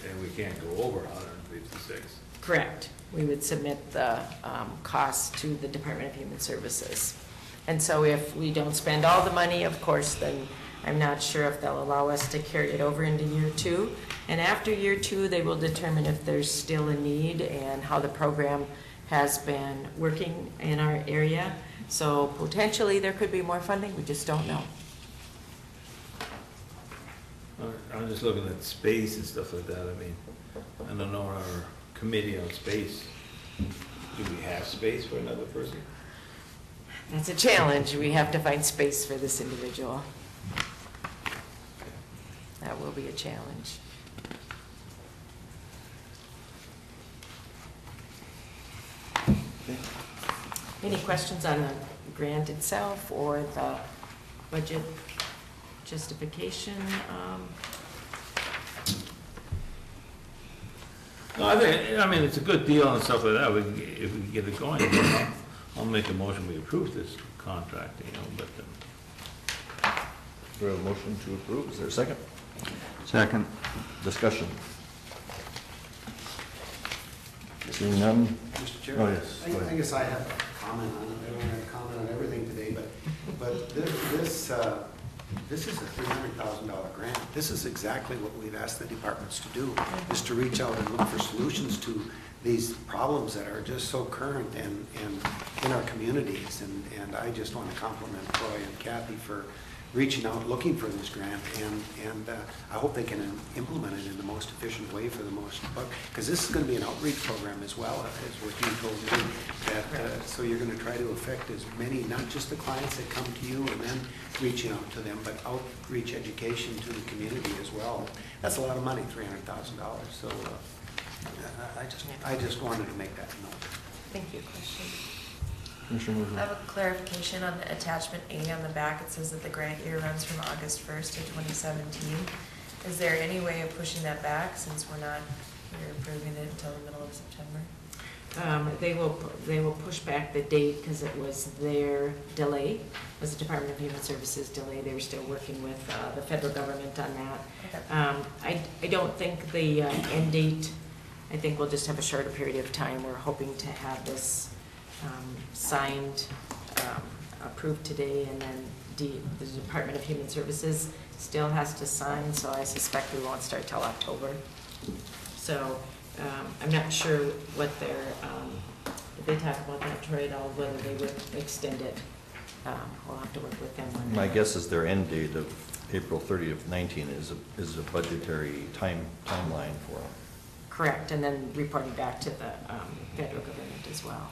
And we can't go over 156. Correct, we would submit the costs to the Department of Human Services. And so if we don't spend all the money, of course, then I'm not sure if they'll allow us to carry it over into year 2. And after year 2, they will determine if there's still a need and how the program has been working in our area. So potentially there could be more funding, we just don't know. I'm just looking at space and stuff like that. I mean, I don't know our committee on space. Do we have space for another person? That's a challenge, we have to find space for this individual. That will be a challenge. Any questions on the grant itself or the budget justification? No, I mean, it's a good deal and stuff like that. If we can get it going, I'll make a motion, we approve this contract, but. Do we have a motion to approve? Is there a second? Second. Discussion. Seeing none? Mr. Chair? Oh, yes, go I ahead. guess I have a comment on it. I don't have a comment on everything today, but this is a $300,000 grant. This is exactly what we've asked the departments to do, is to reach out and look for solutions to these problems that are just so current and in our communities. And I just want to compliment Troy and Kathy for reaching out, looking for this grant, and I hope they can implement it in the most efficient way for the most, because this is going to be an outreach program as well, as what you told me, that, so you're going to try to affect as many, not just the clients that come to you and then reaching out to them, but outreach education to the community as well. That's a lot of money, $300,000, so I just wanted to make that note. Thank you. Question? Commissioner I Moser. have a clarification on the attachment A on the back. It says that the grant year runs from August 1st to 2017. Is there any way of pushing that back since we're approving it until the middle of September? They will push back the date because it was their delay, it was the Department of Human Services delay. They were still working with the federal government on that. Okay. I don't think the end date, I think we'll just have a shorter period of time. We're hoping to have this signed, approved today, and then the Department of Human Services still has to sign, so I suspect we won't start till October. So I'm not sure what their, if they talk about that, Troy, at all, whether they would extend it. We'll have to work with them on that. My guess is their end date of April 30th, 19 is a budgetary timeline for them. Correct, and then reporting back to the federal government as well.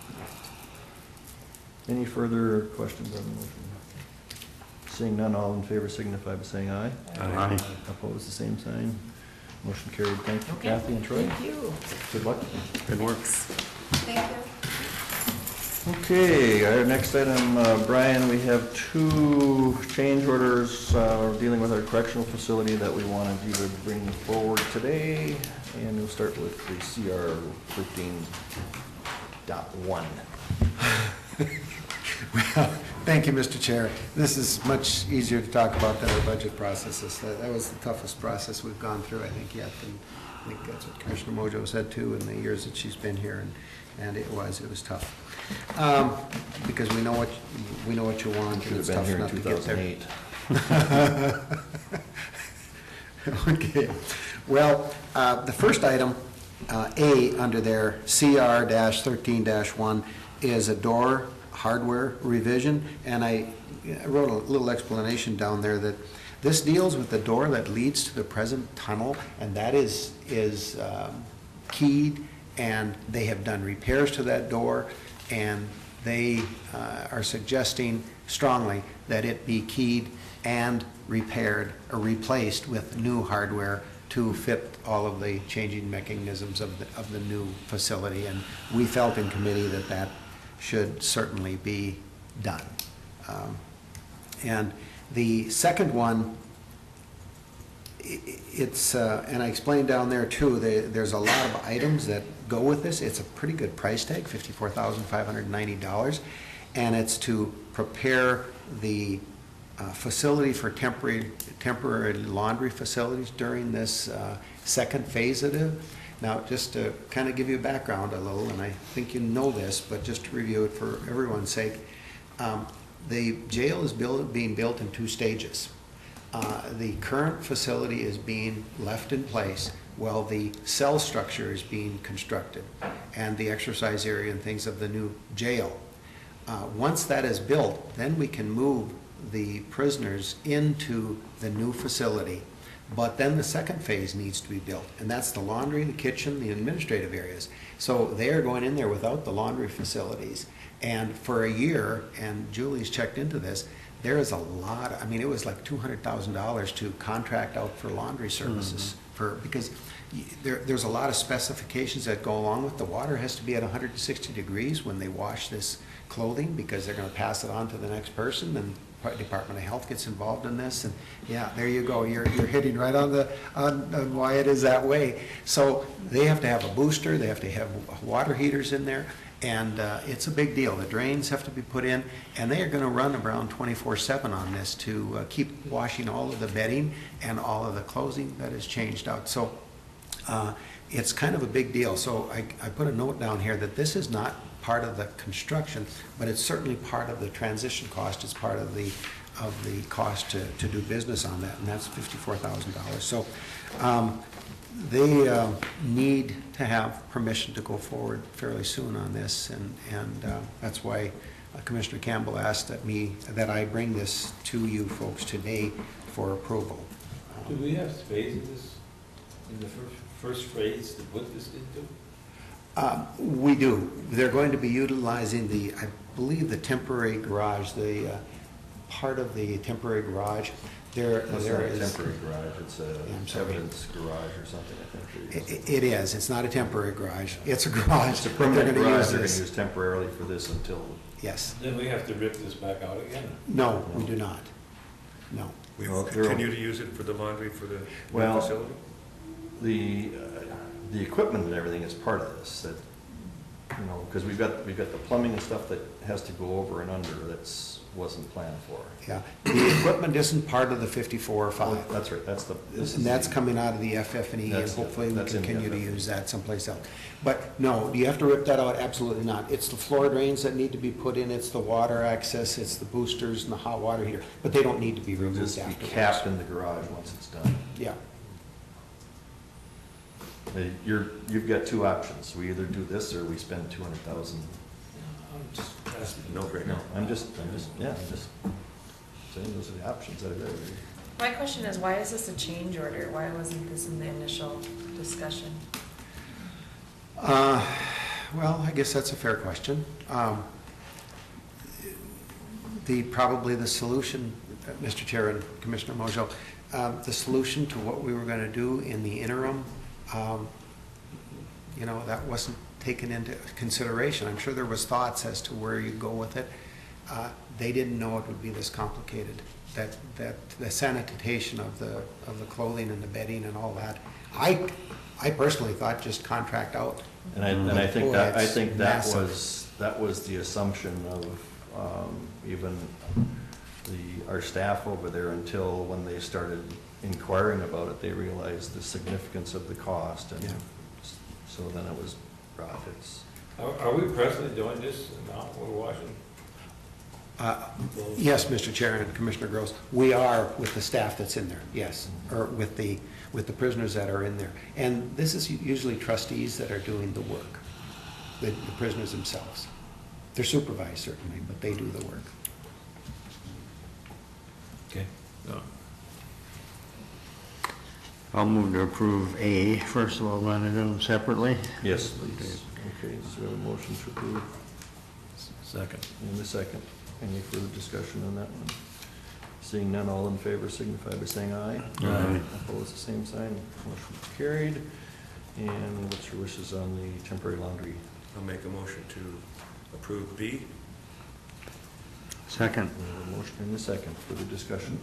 Any further questions on the motion? Seeing none, all in favor signify by saying aye. Aye. Opposed, the same sign. Motion carried. Thank you, Okay. Kathy and Troy. Thank you. Good luck. Good work. Thank you. Okay, our next item, Brian, we have 2 change orders dealing with our correctional facility that we wanted you to bring forward today. And we'll start with the CR 13.1. Well, thank you, Mr. Chair. This is much easier to talk about than our budget processes. That was the toughest process we've gone through, I think, yet. And I think that's what Commissioner Mojo said too, in the years that she's been here, and it was tough. Because we know what you want, Should and have it's been tough here in enough to get there. 2008. Okay, well, the first item, A, under there, CR-13-1, is a door hardware revision, and I wrote a little explanation down there that this deals with the door that leads to the present tunnel, and that is keyed, and they have done repairs to that door, and they are suggesting strongly that it be keyed and repaired or replaced with new hardware to fit all of the changing mechanisms of the new facility. And we felt in committee that that should certainly be done. And the second one, it's, and I explained down there too, there's a lot of items that go with this. It's a pretty good price tag, $54,590. And it's to prepare the facility for temporary laundry facilities during this second phase of it. Now, just to kind of give you a background a little, and I think you know this, but just to review it for everyone's sake, the jail is being built in 2 stages. The current facility is being left in place while the cell structure is being constructed and the exercise area and things of the new jail. Once that is built, then we can move the prisoners into the new facility. But then the second phase needs to be built, and that's the laundry, the kitchen, the administrative areas. So they are going in there without the laundry facilities. And for a year, and Julie's checked into this, there is a lot, I mean, it was like $200,000 to contract out for laundry services because there's a lot of specifications that go along with the water. Has to be at 160 degrees when they wash this clothing because they're going to pass it on to the next person, and Department of Health gets involved in this, and yeah, there you go. You're hitting right on why it is that way. So they have to have a booster. They have to have water heaters in there, and it's a big deal. The drains have to be put in, and they are going to run around 24/7 on this to keep washing all of the bedding and all of the clothing that is changed out. So it's kind of a big deal. So I put a note down here that this is not part of the construction, but it's certainly part of the transition cost. It's part of the cost to do business on that, and that's $54,000. So they need to have permission to go forward fairly soon on this, and that's why Commissioner Campbell asked that I bring this to you folks today for approval. Do we have phases in the first phase to put this into? We do. They're going to be utilizing I believe the temporary garage, the part of the temporary garage. It's not a temporary garage, it's a evidence garage or something, I think. It is. It's not a temporary garage. It's a garage. It's a permanent garage they're going to use use temporarily for this until. Yes. Then we have to rip this back out again? No, we do not. No. We will continue to use it for the laundry for the Well, facility? The equipment and everything is part of this, that, you know, because we've got the plumbing and stuff that has to go over and under wasn't planned for. Yeah. The equipment isn't part of the 54.5. That's right, And that's coming out of the FF&E, and hopefully we continue to use that someplace else. But no, do you have to rip that out? Absolutely not. It's the floor drains that need to be put in, it's the water access, it's the boosters and the hot water heater, but they don't need to be It'll removed just be afterwards. capped in the garage once it's done. Yeah. You've got 2 options. We either do this or we spend $200,000. No brainer. No, I'm just saying those are the options that are there. My question is, why is this a change order? Why wasn't this in the initial discussion? Well, I guess that's a fair question. Probably the solution, Mr. Chair and Commissioner Mojo, the solution to what we were going to do in the interim, you know, that wasn't taken into consideration. I'm sure there was thoughts as to where you go with it. They didn't know it would be this complicated. That the sanitation of the clothing and the bedding and all that. I personally thought just contract out. And I think that massive. was the assumption of even our staff over there until when they started inquiring about it, they realized the significance of the cost, and Yeah. so then it was brought. Are we presently doing this now, we're watching? Yes, Mr. Chair and Commissioner Gross, we are with the staff that's in there, yes, or with the prisoners that are in there. And this is usually trustees that are doing the work, the prisoners themselves. They're supervised certainly, but they do the work. Okay. No. I'll move to approve A. First of all, run it them separately. Yes, please. Okay, so we have a motion to approve. Second. In the second. Any further discussion on that one? Seeing none, all in favor signify by saying aye. Aye. Opposed, the same sign. Motion carried. And what's your wishes on the temporary laundry? I'll make a motion to approve B. Second. We have a motion in the second. Further discussion?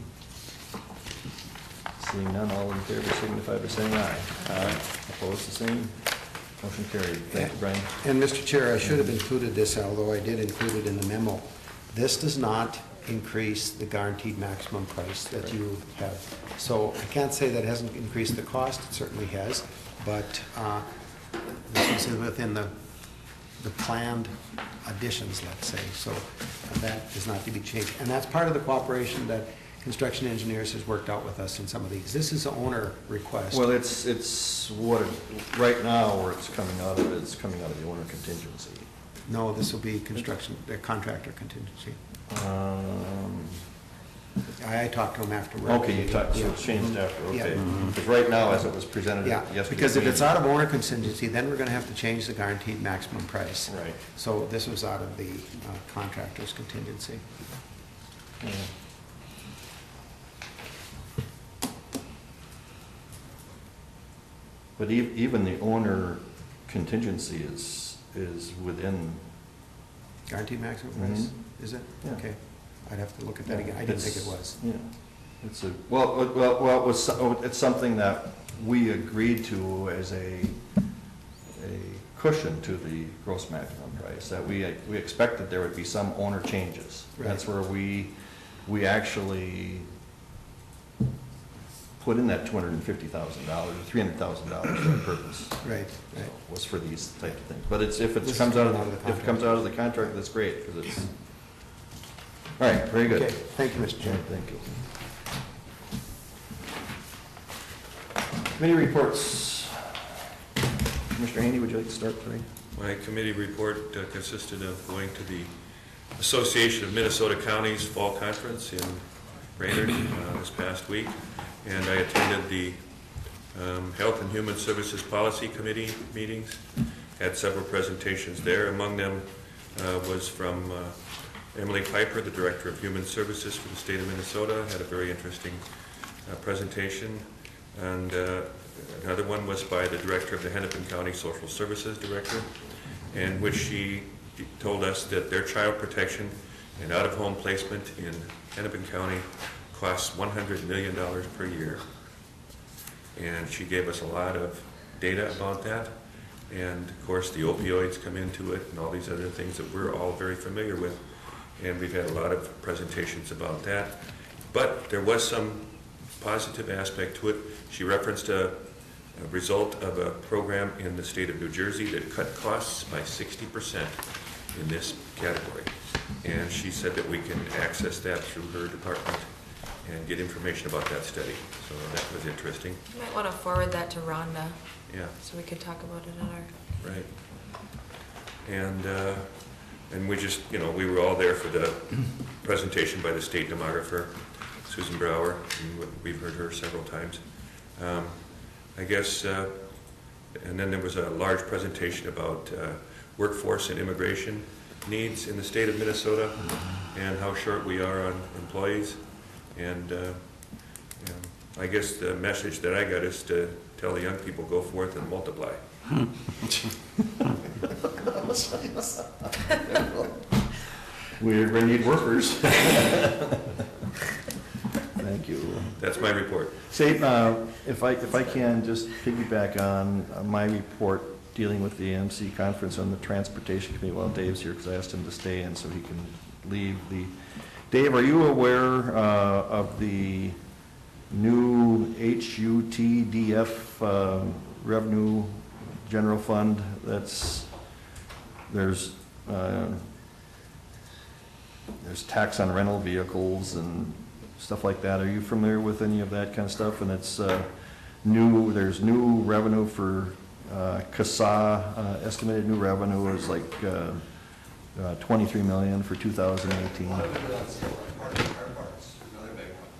Seeing none, all in favor signify by saying aye. Aye. Opposed, the same. Motion carried. Thank you, Brian. And Mr. Chair, I should have included this, although I did include it in the memo. This does not increase the guaranteed maximum price that you have. So I can't say that it hasn't increased the cost, it certainly has, but this is within the planned additions, let's say. So that is not to be changed. And that's part of the cooperation that Construction Engineers has worked out with us in some of these. This is an owner request. Well, it's what, right now, where it's coming out of, it's coming out of the owner contingency. No, this will be construction, the contractor contingency. I talked to him afterward. Okay, you talked, so Yeah. it's changed after, Yeah. okay. Because right now, as it was presented Yeah, at yesterday's because if it's meeting- out of owner contingency, then we're gonna have to change the guaranteed maximum price. Right. So this was out of the contractor's contingency. Yeah. But even the owner contingency is within. Guaranteed maximum price, Mhm. is it? Yeah. Okay, I'd have to look at that again. I didn't think it was. Yeah, it's a, well, it's something that we agreed to as a cushion to the gross maximum price, that we expected there would be some owner changes. Right. That's where we actually put in that $250,000, or $300,000 for that purpose. Right, right. Was for these type of things. But if it This comes is out of, coming out of the if it comes out of the contract, that's great, because it's, all right, very good. Okay, thank you, Mr. Okay, Chairman. thank you. Committee reports. Commissioner Haney, would you like to start today? My committee report consisted of going to the Association of Minnesota Counties Fall Conference in Brainerd this past week, and I attended the Health and Human Services Policy Committee meetings, had several presentations there. Among them was from Emily Piper, the Director of Human Services for the state of Minnesota, had a very interesting presentation. And another one was by the Director of the Hennepin County Social Services Director, in which she told us that their child protection and out-of-home placement in Hennepin County costs $100 million per year. And she gave us a lot of data about that. And of course, the opioids come into it and all these other things that we're all very familiar with. And we've had a lot of presentations about that. But there was some positive aspect to it. She referenced a result of a program in the state of New Jersey that cut costs by 60% in this category. And she said that we can access that through her department and get information about that study. So that was interesting. You might want to forward that to Rhonda, Yeah, so we could talk about it at our... right. And we just, we were all there for the presentation by the state demographer, Susan Brower, and we've heard her several times. I guess, and then there was a large presentation about workforce and immigration needs in the state of Minnesota and how short we are on employees. And I guess the message that I got is to tell the young people, go forth and multiply. We're going to need workers. Thank you. That's my report. Say, if I can just piggyback on my report dealing with the AMC conference on the Transportation Committee, while Dave's here, because I asked him to stay in so he can leave the... Dave, are you aware of the new HUTDF revenue general fund. There's tax on rental vehicles and stuff like that. Are you familiar with any of that kind of stuff? And it's there's new revenue for CASA, estimated new revenue is like 23 million for 2018.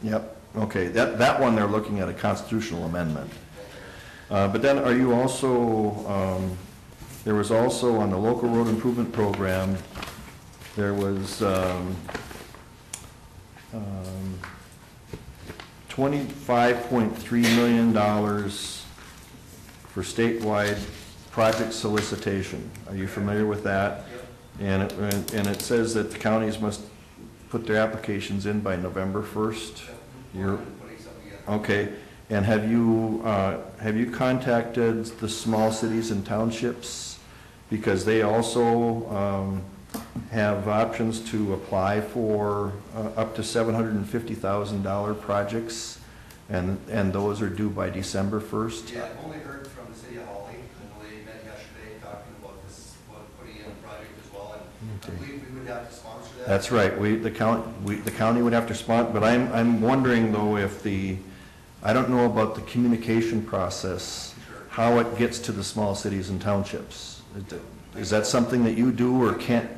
Yep, okay, that one they're looking at a constitutional amendment. But then are you also, there was also on the local road improvement program, there was $25.3 million for statewide project solicitation. Are you familiar with that? And it says that the counties must put their applications in by November 1st. Okay. And have you contacted the small cities and townships? Because they also have options to apply for up to $750,000 projects, and those are due by December 1st. Yeah, I've only heard from the city of Holly, and they met yesterday talking about this, putting in a project as well, and I believe we would have to sponsor that. That's right. The county would have to sponsor, but I'm wondering though if I don't know about the communication process, how it gets to the small cities and townships. Is that something that you do or can't?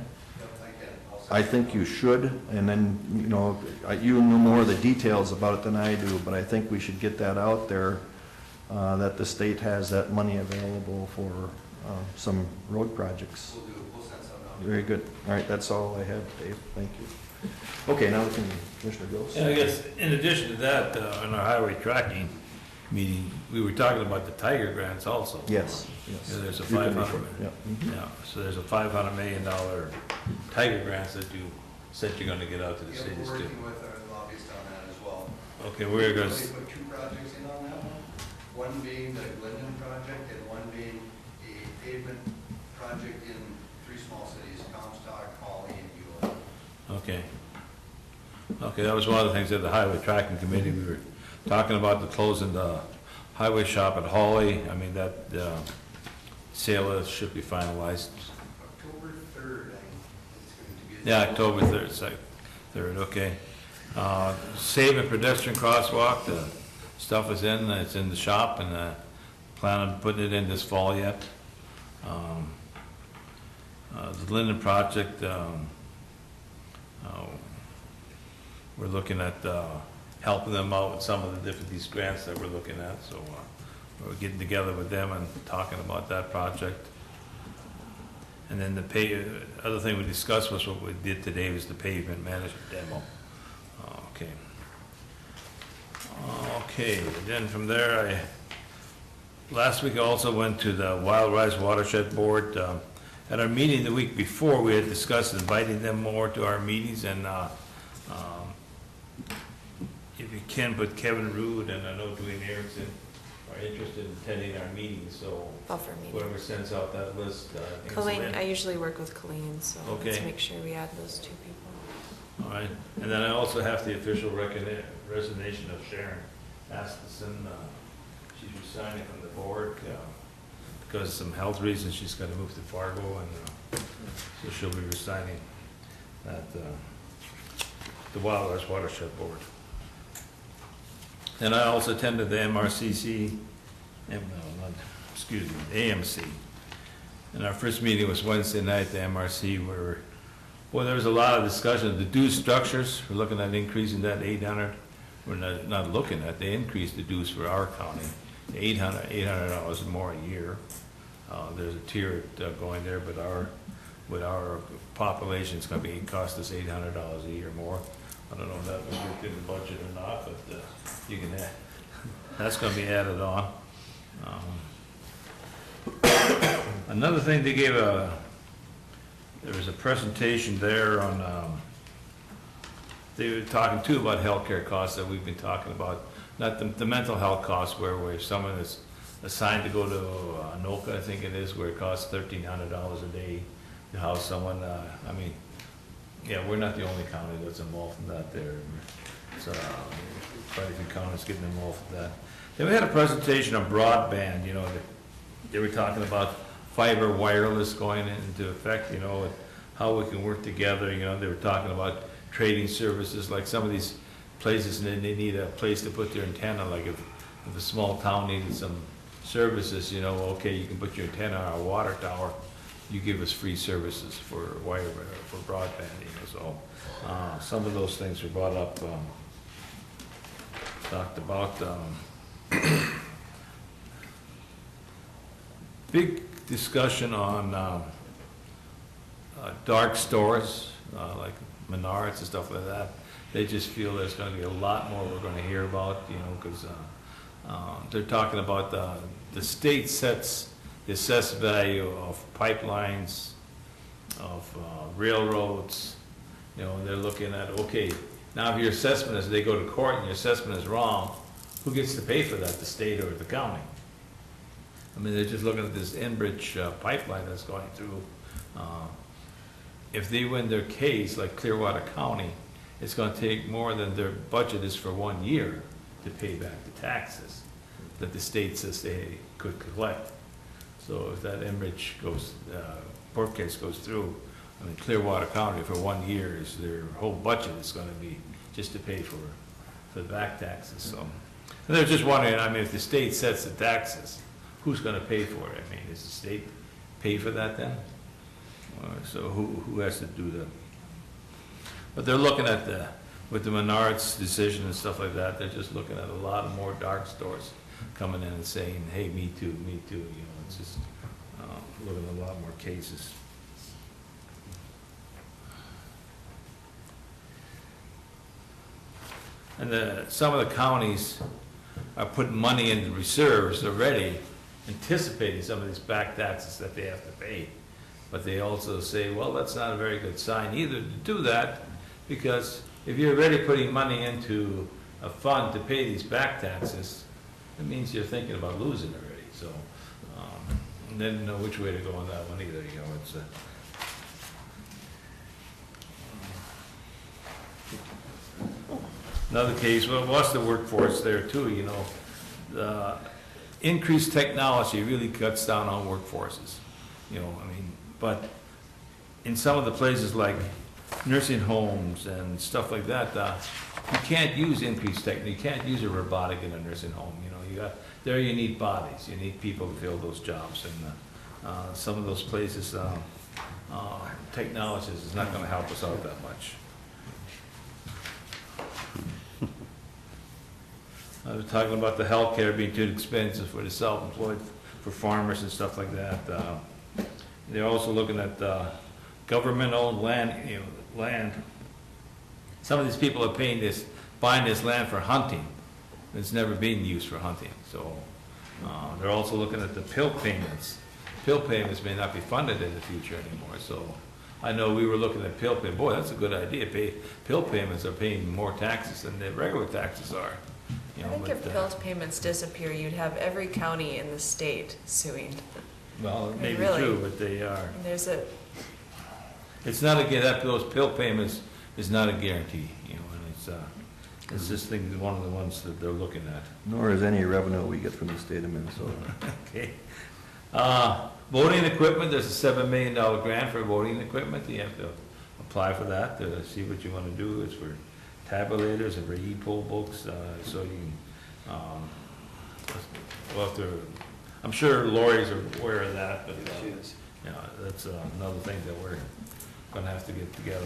I think you should, and then, you know more of the details about it than I do, but I think we should get that out there, that the state has that money available for some road projects. We'll send something out. Very good. All right, that's all I have, Dave. Thank you. Okay, now we can, Commissioner Gross. And I guess in addition to that, in our highway tracking meeting, we were talking about the Tiger grants also. Yes, Yeah, yes. there's a You can 500, report, yeah. yeah, so there's a $500 million Tiger grants that you said you're gonna get out to the Yeah, cities we're too. working with our lobbyist on that as well. Okay, we're gonna, We put 2 projects in on that one being the Glendon project and one being a pavement project in 3 small cities, Comstock, Holly, and Eula. okay. Okay, that was one of the things at the highway tracking committee, we were talking about the closing the highway shop at Hawley. I mean, that sale should be finalized. October 3rd, I think it's going to be. Yeah, October 3rd, 3rd, okay. Saving pedestrian crosswalk, the stuff is in, it's in the shop, and plan on putting it in this fall yet. The Linden project, we're looking at helping them out with some of these grants that we're looking at, so we're getting together with them and talking about that project. And then the other thing we discussed was what we did today was the pavement management demo. Okay. Okay, then from there, last week I also went to the Wild Rise Watershed Board. At our meeting the week before, we had discussed inviting them more to our meetings, and if you can, put Kevin Rood and I know Dwayne Erickson are interested in attending our meetings, so Buffer meeting. whoever sends out that list, I think it's Colleen, Lynn. I usually work with Colleen, so let's Okay. make sure we add those 2 people. All right, and then I also have the official resignation of Sharon Askeson. She's resigning from the board because of some health reasons. She's got to move to Fargo, and so she'll be resigning at the Wild Rise Watershed Board. And I also attended the AMC. And our first meeting was Wednesday night, the MRC, where, boy, there was a lot of discussion of the dues structures. We're looking at increasing that 800. We're not looking at, they increased the dues for our county, $800 or more a year. There's a tier going there, but with our population, it's going to cost us $800 a year more. I don't know if that was in the budget or not, but you can add, that's going to be added on. Another thing they gave there was a presentation there on, they were talking too about healthcare costs that we've been talking about, not the mental health costs where if someone is assigned to go to Anoka, I think it is, where it costs $1,300 a day to house someone. I mean, yeah, we're not the only county that's involved in that there. it's, quite a few counties getting involved with that. Then we had a presentation on broadband, you know, they were talking about fiber wireless going into effect, you know, and how we can work together, you know, they were talking about trading services, like some of these places, and then they need a place to put their antenna, like if a small town needed some services, you know, okay, you can put your antenna on our water tower, you give us free services for wire, for broadband, you know, so, some of those things were brought up, talked about, big discussion on, dark stores, like Menards and stuff like that. They just feel there's gonna be a lot more we're gonna hear about, you know, because, they're talking about the state sets the assessed value of pipelines, of railroads, you know, and they're looking at, okay, now if your assessment is, they go to court and your assessment is wrong, who gets to pay for that, the state or the county? I mean, they're just looking at this Enbridge pipeline that's going through. If they win their case, like Clearwater County, it's gonna take more than their budget is for 1 year to pay back the taxes that the state says they could collect. So if that Enbridge goes, court case goes through, I mean, Clearwater County for 1 year, is their whole budget is gonna be just to pay for the back taxes, so. And they're just wondering, I mean, if the state sets the taxes, who's gonna pay for it? I mean, does the state pay for that then? So who has to do that? But they're looking at with the Menards decision and stuff like that, they're just looking at a lot of more dark stores coming in and saying, hey, me too, you know, it's just looking at a lot more cases. And some of the counties are putting money into reserves already, anticipating some of these back taxes that they have to pay. But they also say, well, that's not a very good sign either to do that, because if you're already putting money into a fund to pay these back taxes, it means you're thinking about losing already. So, and they didn't know which way to go on that one either. You know, it's another case. Well, what's the workforce there too? You know, the increased technology really cuts down on workforces. You know, I mean, but in some of the places like nursing homes and stuff like that, you can't use increased technology. You can't use a robotic in a nursing home. You know, you need bodies. You need people to fill those jobs. And some of those places, technology is not going to help us out that much. I was talking about the healthcare being too expensive for the self-employed, for farmers and stuff like that. They're also looking at government-owned land. You know, land. Some of these people are buying this land for hunting. It's never been used for hunting. So they're also looking at the pill payments. Pill payments may not be funded in the future anymore. So I know we were looking at pill payments. Boy, that's a good idea. Pill payments are paying more taxes than the regular taxes are. You know, I think if pill payments disappear, you'd have every county in the state suing. well, it may be really, true, but they are. There's a, It's not a, those pill payments is not a guarantee, you know, and it's just one of the ones that they're looking at. Nor is any revenue we get from the state of Minnesota. Okay. Voting equipment, there's a $7 million grant for voting equipment. You have to apply for that to see what you want to do. It's for tabulators and for e-poll books, so you can, we'll have to, I'm sure Lori's aware of that, but, you know, that's another thing that we're gonna have to get together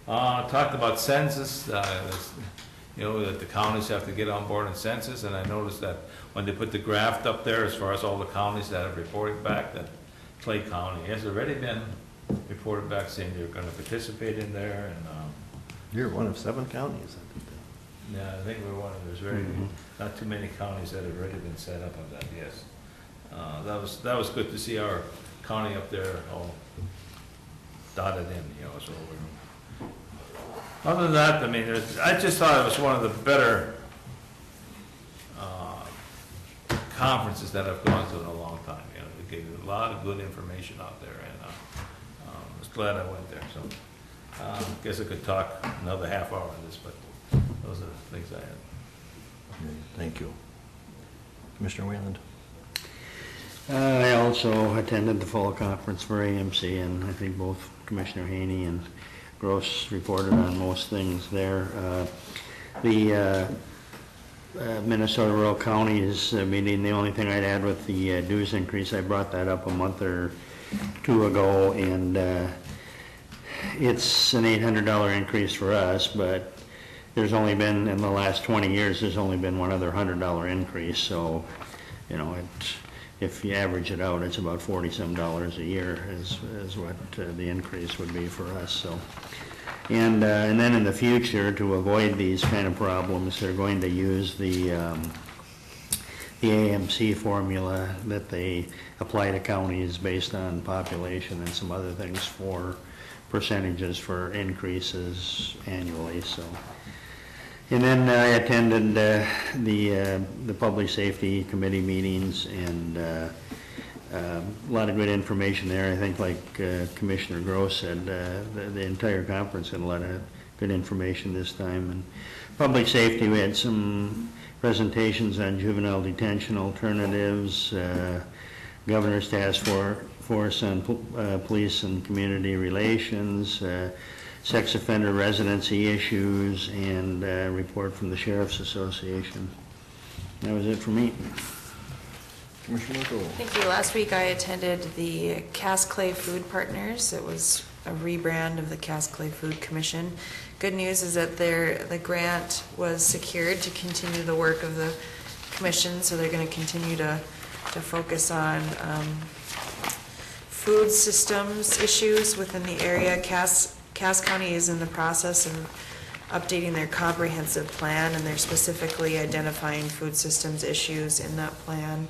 on. Talked about census, you know, that the counties have to get on board in census, and I noticed that when they put the graph up there, as far as all the counties that have reported back, that Clay County has already been reported back saying they're gonna participate in there, and, You're one of 7 counties, I think. yeah, I think we're one of, there's very, not too many counties that have already been set up on that, yes. That was good to see our county up there all dotted in, you know, so we're, other than that, I mean, I just thought it was one of the better conferences that I've gone to in a long time. You know, they gave a lot of good information out there, and I was glad I went there. So Guess I could talk another half hour on this, but those are the things I had. Thank you. Commissioner Wayland? I also attended the fall conference for AMC, and I think both Commissioner Haney and Gross reported on most things there. The Minnesota Rural Counties meeting, the only thing I'd add with the dues increase, I brought that up a month or two ago, and it's an $800 increase for us, but there's only been, in the last 20 years, there's only been one other $100 increase, so, you know, if you average it out, it's about $40-some a year is what the increase would be for us, so. And then in the future, to avoid these kind of problems, they're going to use the AMC formula that they apply to counties based on population and some other things for percentages for increases annually, so. And then I attended the Public Safety Committee meetings, and a lot of good information there. I think, like Commissioner Gross said, the entire conference had a lot of good information this time. And public safety, we had some presentations on juvenile detention alternatives, Governor's Task Force on Police and Community Relations, sex offender residency issues, and a report from the Sheriff's Association. That was it for me. Commissioner Nicole? Thank you. Last week I attended the Cass Clay Food Partners. It was a rebrand of the Cass Clay Food Commission. Good news is that the grant was secured to continue the work of the commission, so they're going to continue to focus on food systems issues within the area. Cass County is in the process of updating their comprehensive plan, and they're specifically identifying food systems issues in that plan.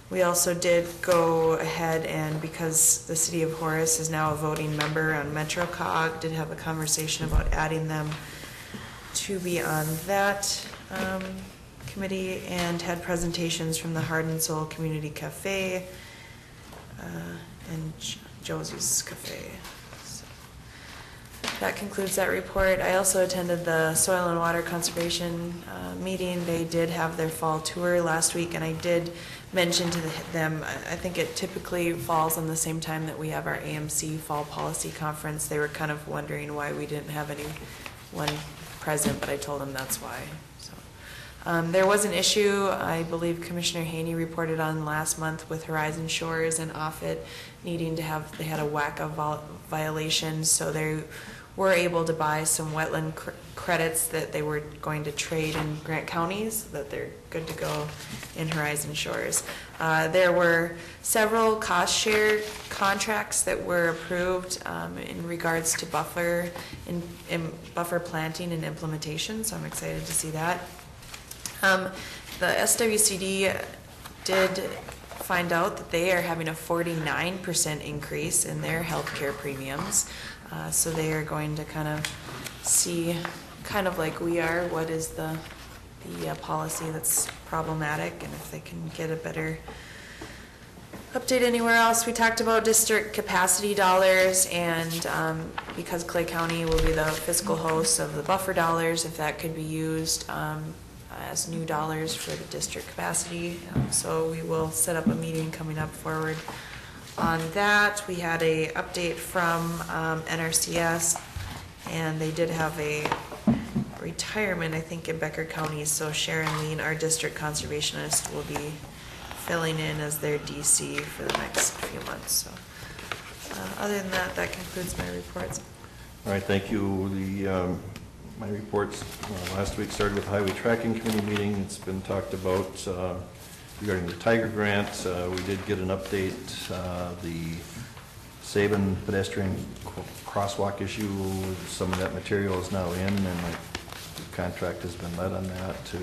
We also did go ahead, and because the city of Horace is now a voting member on MetroCog, did have a conversation about adding them to be on that committee, and had presentations from the Heart and Soul Community Cafe and Josie's Cafe. So that concludes that report. I also attended the Soil and Water Conservation meeting. They did have their fall tour last week, and I did mention to them, I think it typically falls on the same time that we have our AMC Fall Policy Conference. They were kind of wondering why we didn't have anyone present, but I told them that's why. So there was an issue, I believe Commissioner Haney reported on last month, with Horizon Shores and Offutt needing to have, they had a WACA violation, so they were able to buy some wetland credits that they were going to trade in Grant counties, that they're good to go in Horizon Shores. There were several cost share contracts that were approved in regards to buffer planting and implementation, so I'm excited to see that. The SWCD did find out that they are having a 49% increase in their healthcare premiums. So they are going to kind of see, kind of like we are, what is the policy that's problematic, and if they can get a better update anywhere else. We talked about district capacity dollars, and because Clay County will be the fiscal host of the buffer dollars, if that could be used as new dollars for the district capacity. So we will set up a meeting coming up forward on that. We had a update from NRCS, and they did have a retirement, I think, in Becker County, so Sharon Lean, our district conservationist, will be filling in as their DC for the next few months. So other than that, that concludes my reports. All right, thank you. My reports last week started with the Highway Tracking Committee meeting. It's been talked about regarding the Tiger Grant. We did get an update. The Sabin pedestrian crosswalk issue, some of that material is now in, and the contract has been let on that to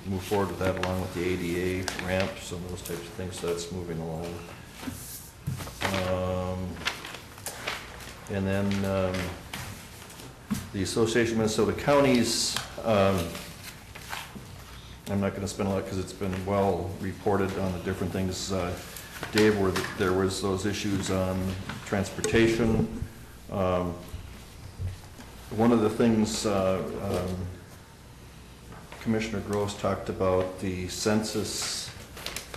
move forward with that, along with the ADA ramps and those types of things, so that's moving along. And then the Association of Minnesota Counties, I'm not going to spend a lot because it's been well reported on the different things. Dave, where there was those issues on transportation, One of the things Commissioner Gross talked about, the census,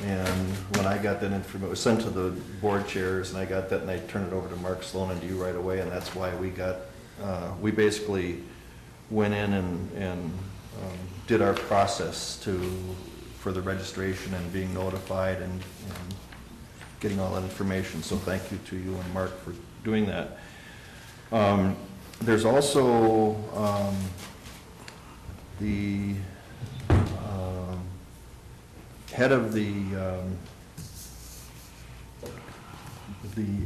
and when I got that information, it was sent to the board chairs, and I got that, and I turned it over to Mark Sloan and to you right away, and that's why we got, we basically went in and did our process for the registration and being notified and getting all that information, so thank you to you and Mark for doing that. There's also the head of the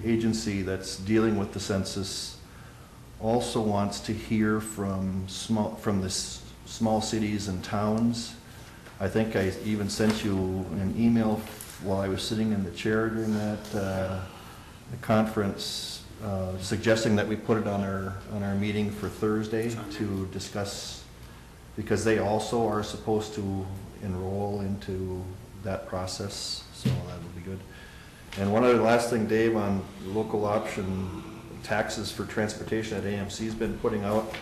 agency that's dealing with the census also wants to hear from the small cities and towns. I think I even sent you an email while I was sitting in the chair during that the conference, suggesting that we put it on our meeting for Thursday to discuss, because they also are supposed to enroll into that process, so that would be good. And one other last thing, Dave, on local option taxes for transportation that AMC's been putting out.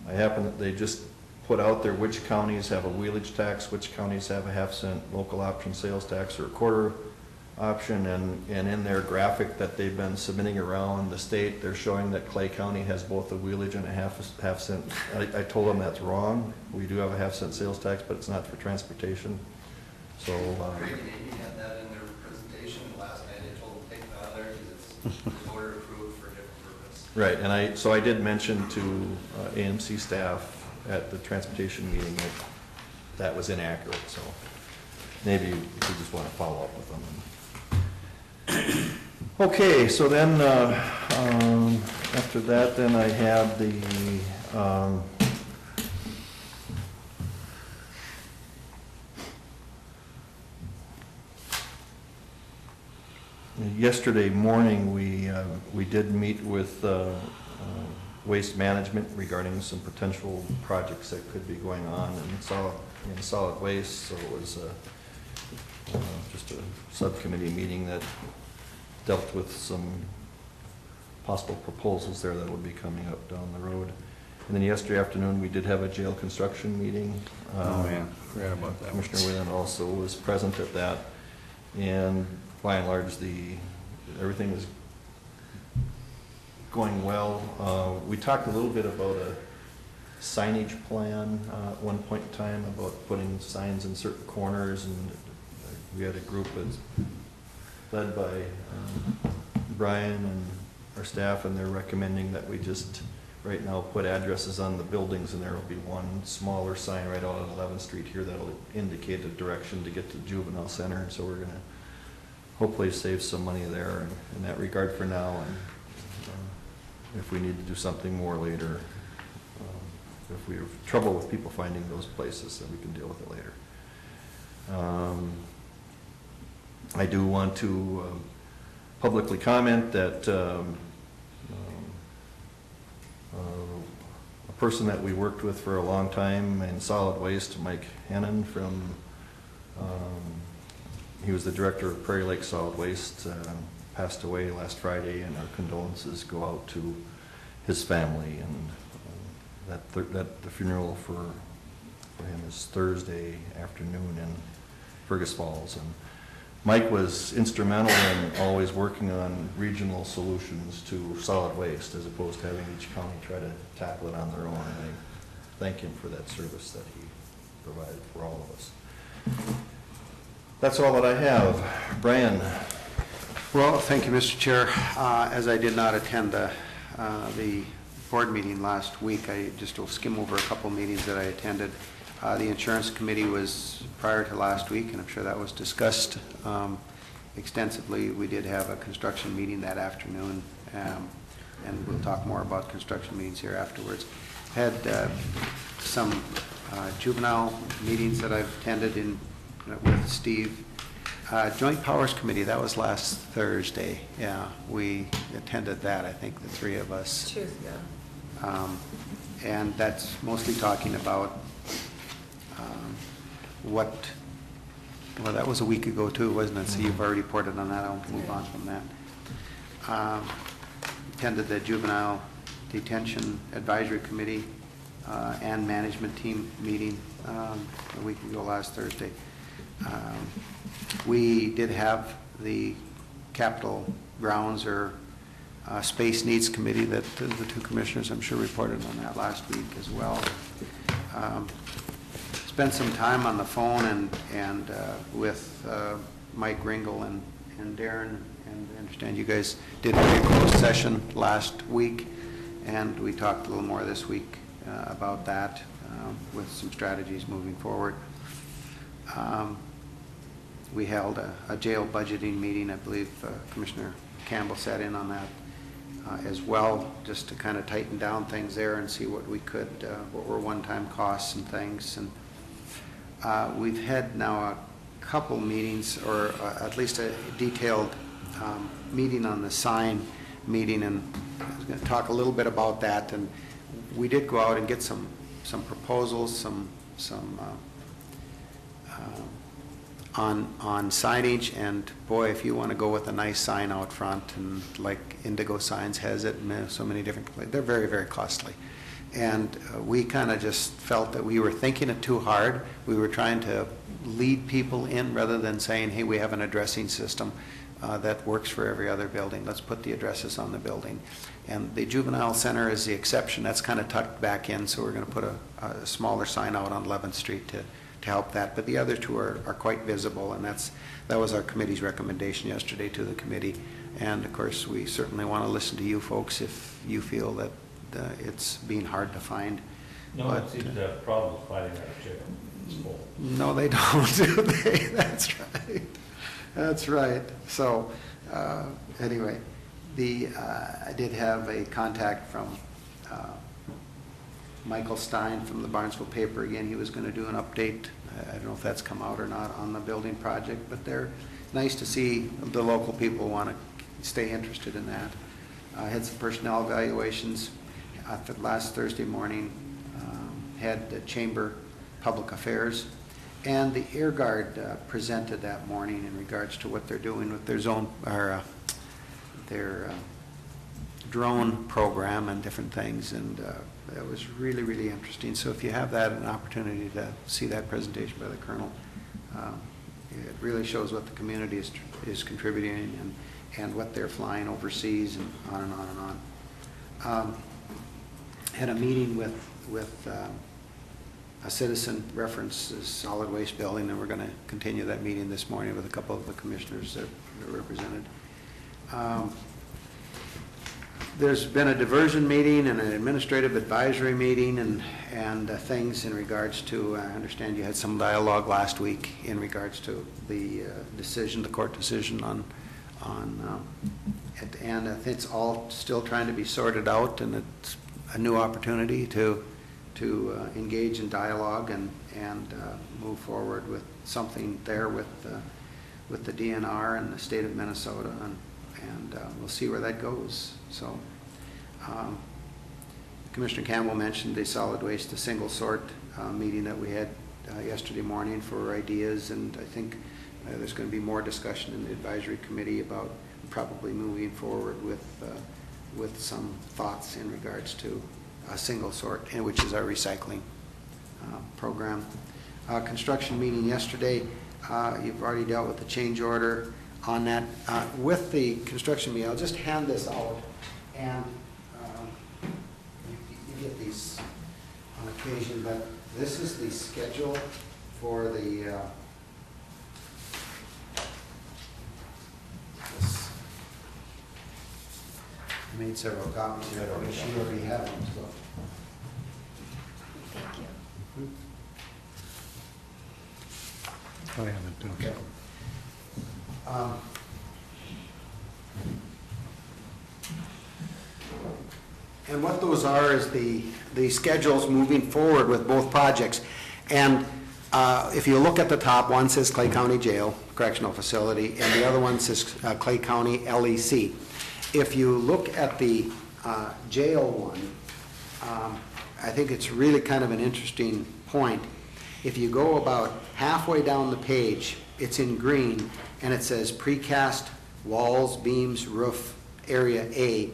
They just put out there which counties have a wheelage tax, which counties have a half-cent local option sales tax or a quarter option, and in their graphic that they've been submitting around the state, they're showing that Clay County has both a wheelage and a half cent. I told them that's wrong. We do have a half-cent sales tax, but it's not for transportation. So Craig and Amy had that in their presentation last night. They told them to take it out of there because it's order approved for a different purpose. right, and so I did mention to AMC staff at the transportation meeting that that was inaccurate, so maybe you just want to follow up with them. Okay, so then after that, then I have the yesterday morning, we did meet with Waste Management regarding some potential projects that could be going on in solid waste. So it was just a subcommittee meeting that dealt with some possible proposals there that will be coming up down the road. And then yesterday afternoon, we did have a jail construction meeting. Forgot about that. Commissioner Whalen also was present at that. And by and large, everything is going well. We talked a little bit about a signage plan at one point in time about putting signs in certain corners, and we had a group that's led by Brian and our staff, and they're recommending that we just right now put addresses on the buildings, and there will be one smaller sign right out on 11th Street here that'll indicate a direction to get to the juvenile center. And so we're going to hopefully save some money there in that regard for now, and if we need to do something more later, if we have trouble with people finding those places, then we can deal with it later. I do want to publicly comment that a person that we worked with for a long time in solid waste, Mike Hannon from, he was the director of Prairie Lake Solid Waste, passed away last Friday, and our condolences go out to his family. And that the funeral for him is Thursday afternoon in Fergus Falls. And Mike was instrumental in always working on regional solutions to solid waste, as opposed to having each county try to tackle it on their own. And I thank him for that service that he provided for all of us. That's all that I have. Brian. Well, thank you, Mr. Chair. As I did not attend the board meeting last week, I just will skim over a couple meetings that I attended. The insurance committee was prior to last week, and I'm sure that was discussed extensively. We did have a construction meeting that afternoon, and we'll talk more about construction meetings here afterwards. Had some juvenile meetings that I've attended with Steve. Joint Powers Committee, that was last Thursday. Yeah, we attended that, I think, the three of us. Truth, yeah. And that's mostly talking about well, that was a week ago too, wasn't it? So you've already reported on that. I'll move on from that. attended the Juvenile Detention Advisory Committee and Management Team meeting a week ago last Thursday. We did have the Capital Grounds or Space Needs Committee that the two commissioners, I'm sure, reported on that last week as well. Spent some time on the phone and with Mike Ringel and Darren, and I understand you guys did a very closed session last week, and we talked a little more this week about that with some strategies moving forward. We held a jail budgeting meeting. I believe Commissioner Campbell sat in on that as well, just to kind of tighten down things there and see what we could, what were one-time costs and things. And we've had now a couple meetings, or at least a detailed meeting on the sign meeting, and I was going to talk a little bit about that. And we did go out and get some proposals, on signage, and boy, if you want to go with a nice sign out front, and like Indigo Signs has it, and so many different places, they're very, very costly. And we kind of just felt that we were thinking it too hard. We were trying to lead people in rather than saying, hey, we have an addressing system that works for every other building. Let's put the addresses on the building. And the Juvenile Center is the exception. That's kind of tucked back in, so we're going to put a smaller sign out on 11th Street to help that. But the other two are quite visible, and that was our committee's recommendation yesterday to the committee. And of course, we certainly want to listen to you folks if you feel that it's being hard to find. No one seems to have problems finding that jail. It's full. No, they don't, do they? That's right. That's right. So anyway, I did have a contact from Michael Stein from the Barnesville paper. Again, he was going to do an update. I don't know if that's come out or not on the building project, but they're nice to see the local people want to stay interested in that. I had some personnel evaluations last Thursday morning. Had the Chamber Public Affairs and the Air Guard presented that morning in regards to what they're doing with their drone program and different things, and that was really, really interesting. So if you have an opportunity to see that presentation by the Colonel, it really shows what the community is contributing and what they're flying overseas, and on and on and on. Had a meeting with a citizen references solid waste building, and we're going to continue that meeting this morning with a couple of the commissioners that are represented. There's been a diversion meeting and an administrative advisory meeting and things in regards to, I understand you had some dialogue last week in regards to the decision, the court decision on it, and it's all still trying to be sorted out, and it's a new opportunity to engage in dialogue and move forward with something there with the DNR and the state of Minnesota, and we'll see where that goes. So Commissioner Campbell mentioned the solid waste to single sort meeting that we had yesterday morning for ideas, and I think there's going to be more discussion in the advisory committee about probably moving forward with some thoughts in regards to a single sort, which is our recycling program. Construction meeting yesterday, you've already dealt with the change order on that. With the construction meeting, I'll just hand this out, and you get these on occasion, but this is the schedule for the I made several copies here. I wish you already have them. So. Thank you. I haven't. Okay. And what those are is the schedules moving forward with both projects. And if you look at the top, one says Clay County Jail, Correctional Facility, and the other one says Clay County LEC. If you look at the jail one, I think it's really kind of an interesting point. If you go about halfway down the page, it's in green, and it says precast walls, beams, roof, area A.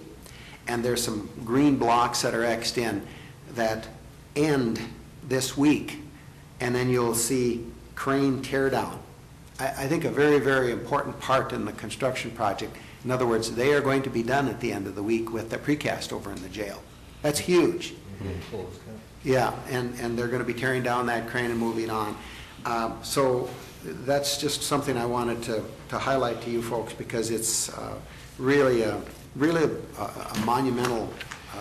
and there's some green blocks that are Xed in that end this week, and then you'll see crane tear down. I think a very, very important part in the construction project. In other words, they are going to be done at the end of the week with the precast over in the jail. That's huge. Yeah, and they're going to be tearing down that crane and moving on. So that's just something I wanted to highlight to you folks, because it's really a monumental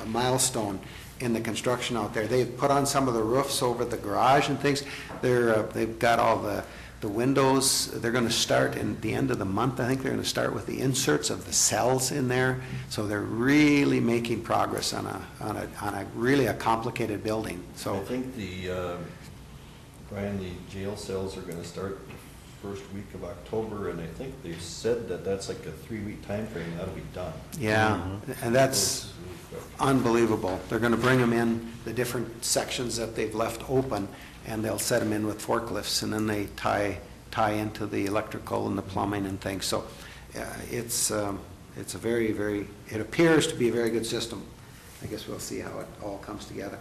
milestone in the construction out there. They've put on some of the roofs over the garage and things. They've got all the windows. They're going to start in the end of the month. I think they're going to start with the inserts of the cells in there. So they're really making progress on a really a complicated building. So I think Brian, the jail cells are going to start the first week of October, and I think they've said that that's like a 3-week time frame. That'll be done. yeah, and that's unbelievable. They're going to bring them in, the different sections that they've left open, and they'll set them in with forklifts, and then they tie into the electrical and the plumbing and things. So it's a very, very, it appears to be a very good system. I guess we'll see how it all comes together.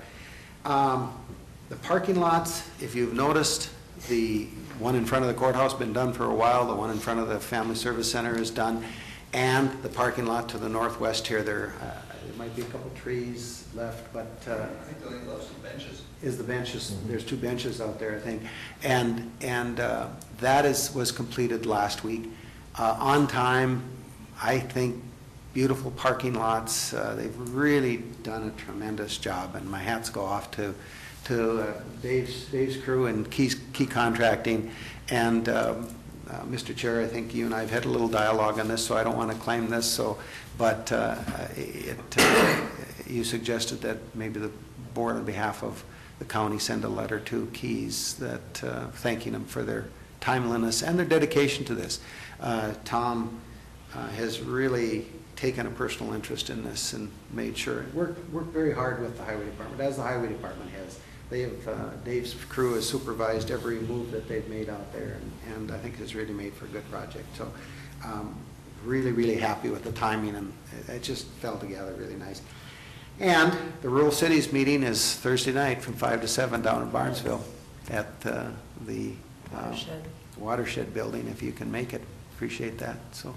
The parking lots, if you've noticed, the one in front of the courthouse been done for a while, the one in front of the Family Service Center is done, and the parking lot to the northwest here, there might be a couple trees left, but I think they only left some benches. Is the benches? Mm-hmm. There's 2 benches out there, I think, and that was completed last week on time. I think beautiful parking lots. They've really done a tremendous job, and my hats go off to Dave's crew and Key Contracting. And Mr. Chair, I think you and I have had a little dialogue on this, so I don't want to claim this. But you suggested that maybe the board, on behalf of the county, send a letter to Keys that thanking them for their timeliness and their dedication to this. Tom has really taken a personal interest in this and made sure, worked very hard with the highway department, as the highway department has. Dave's crew has supervised every move that they've made out there, and I think it's really made for a good project. So really, really happy with the timing, and it just fell together really nice. And the Rural Cities meeting is Thursday night from 5 to 7 down in Barnesville at the Watershed building, if you can make it. Appreciate that. So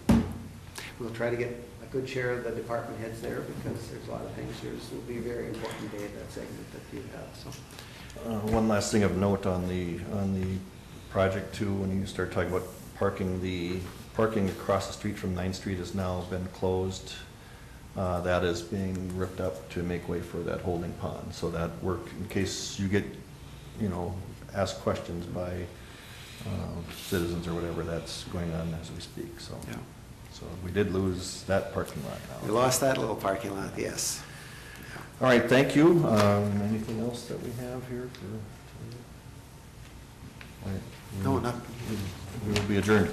we'll try to get a good share of the department heads there, because there's a lot of things. This will be a very important day, that segment that you have. So one last thing of note on the project too, when you start talking about parking, the parking across the street from 9th Street has now been closed. That is being ripped up to make way for that holding pond. So that work, in case you get, asked questions by citizens or whatever, that's going on as we speak. So, yeah. So we did lose that parking lot now. We lost that little parking lot, yes. All right, thank you. Anything else that we have here for today? All right. No, not. We will be adjourned.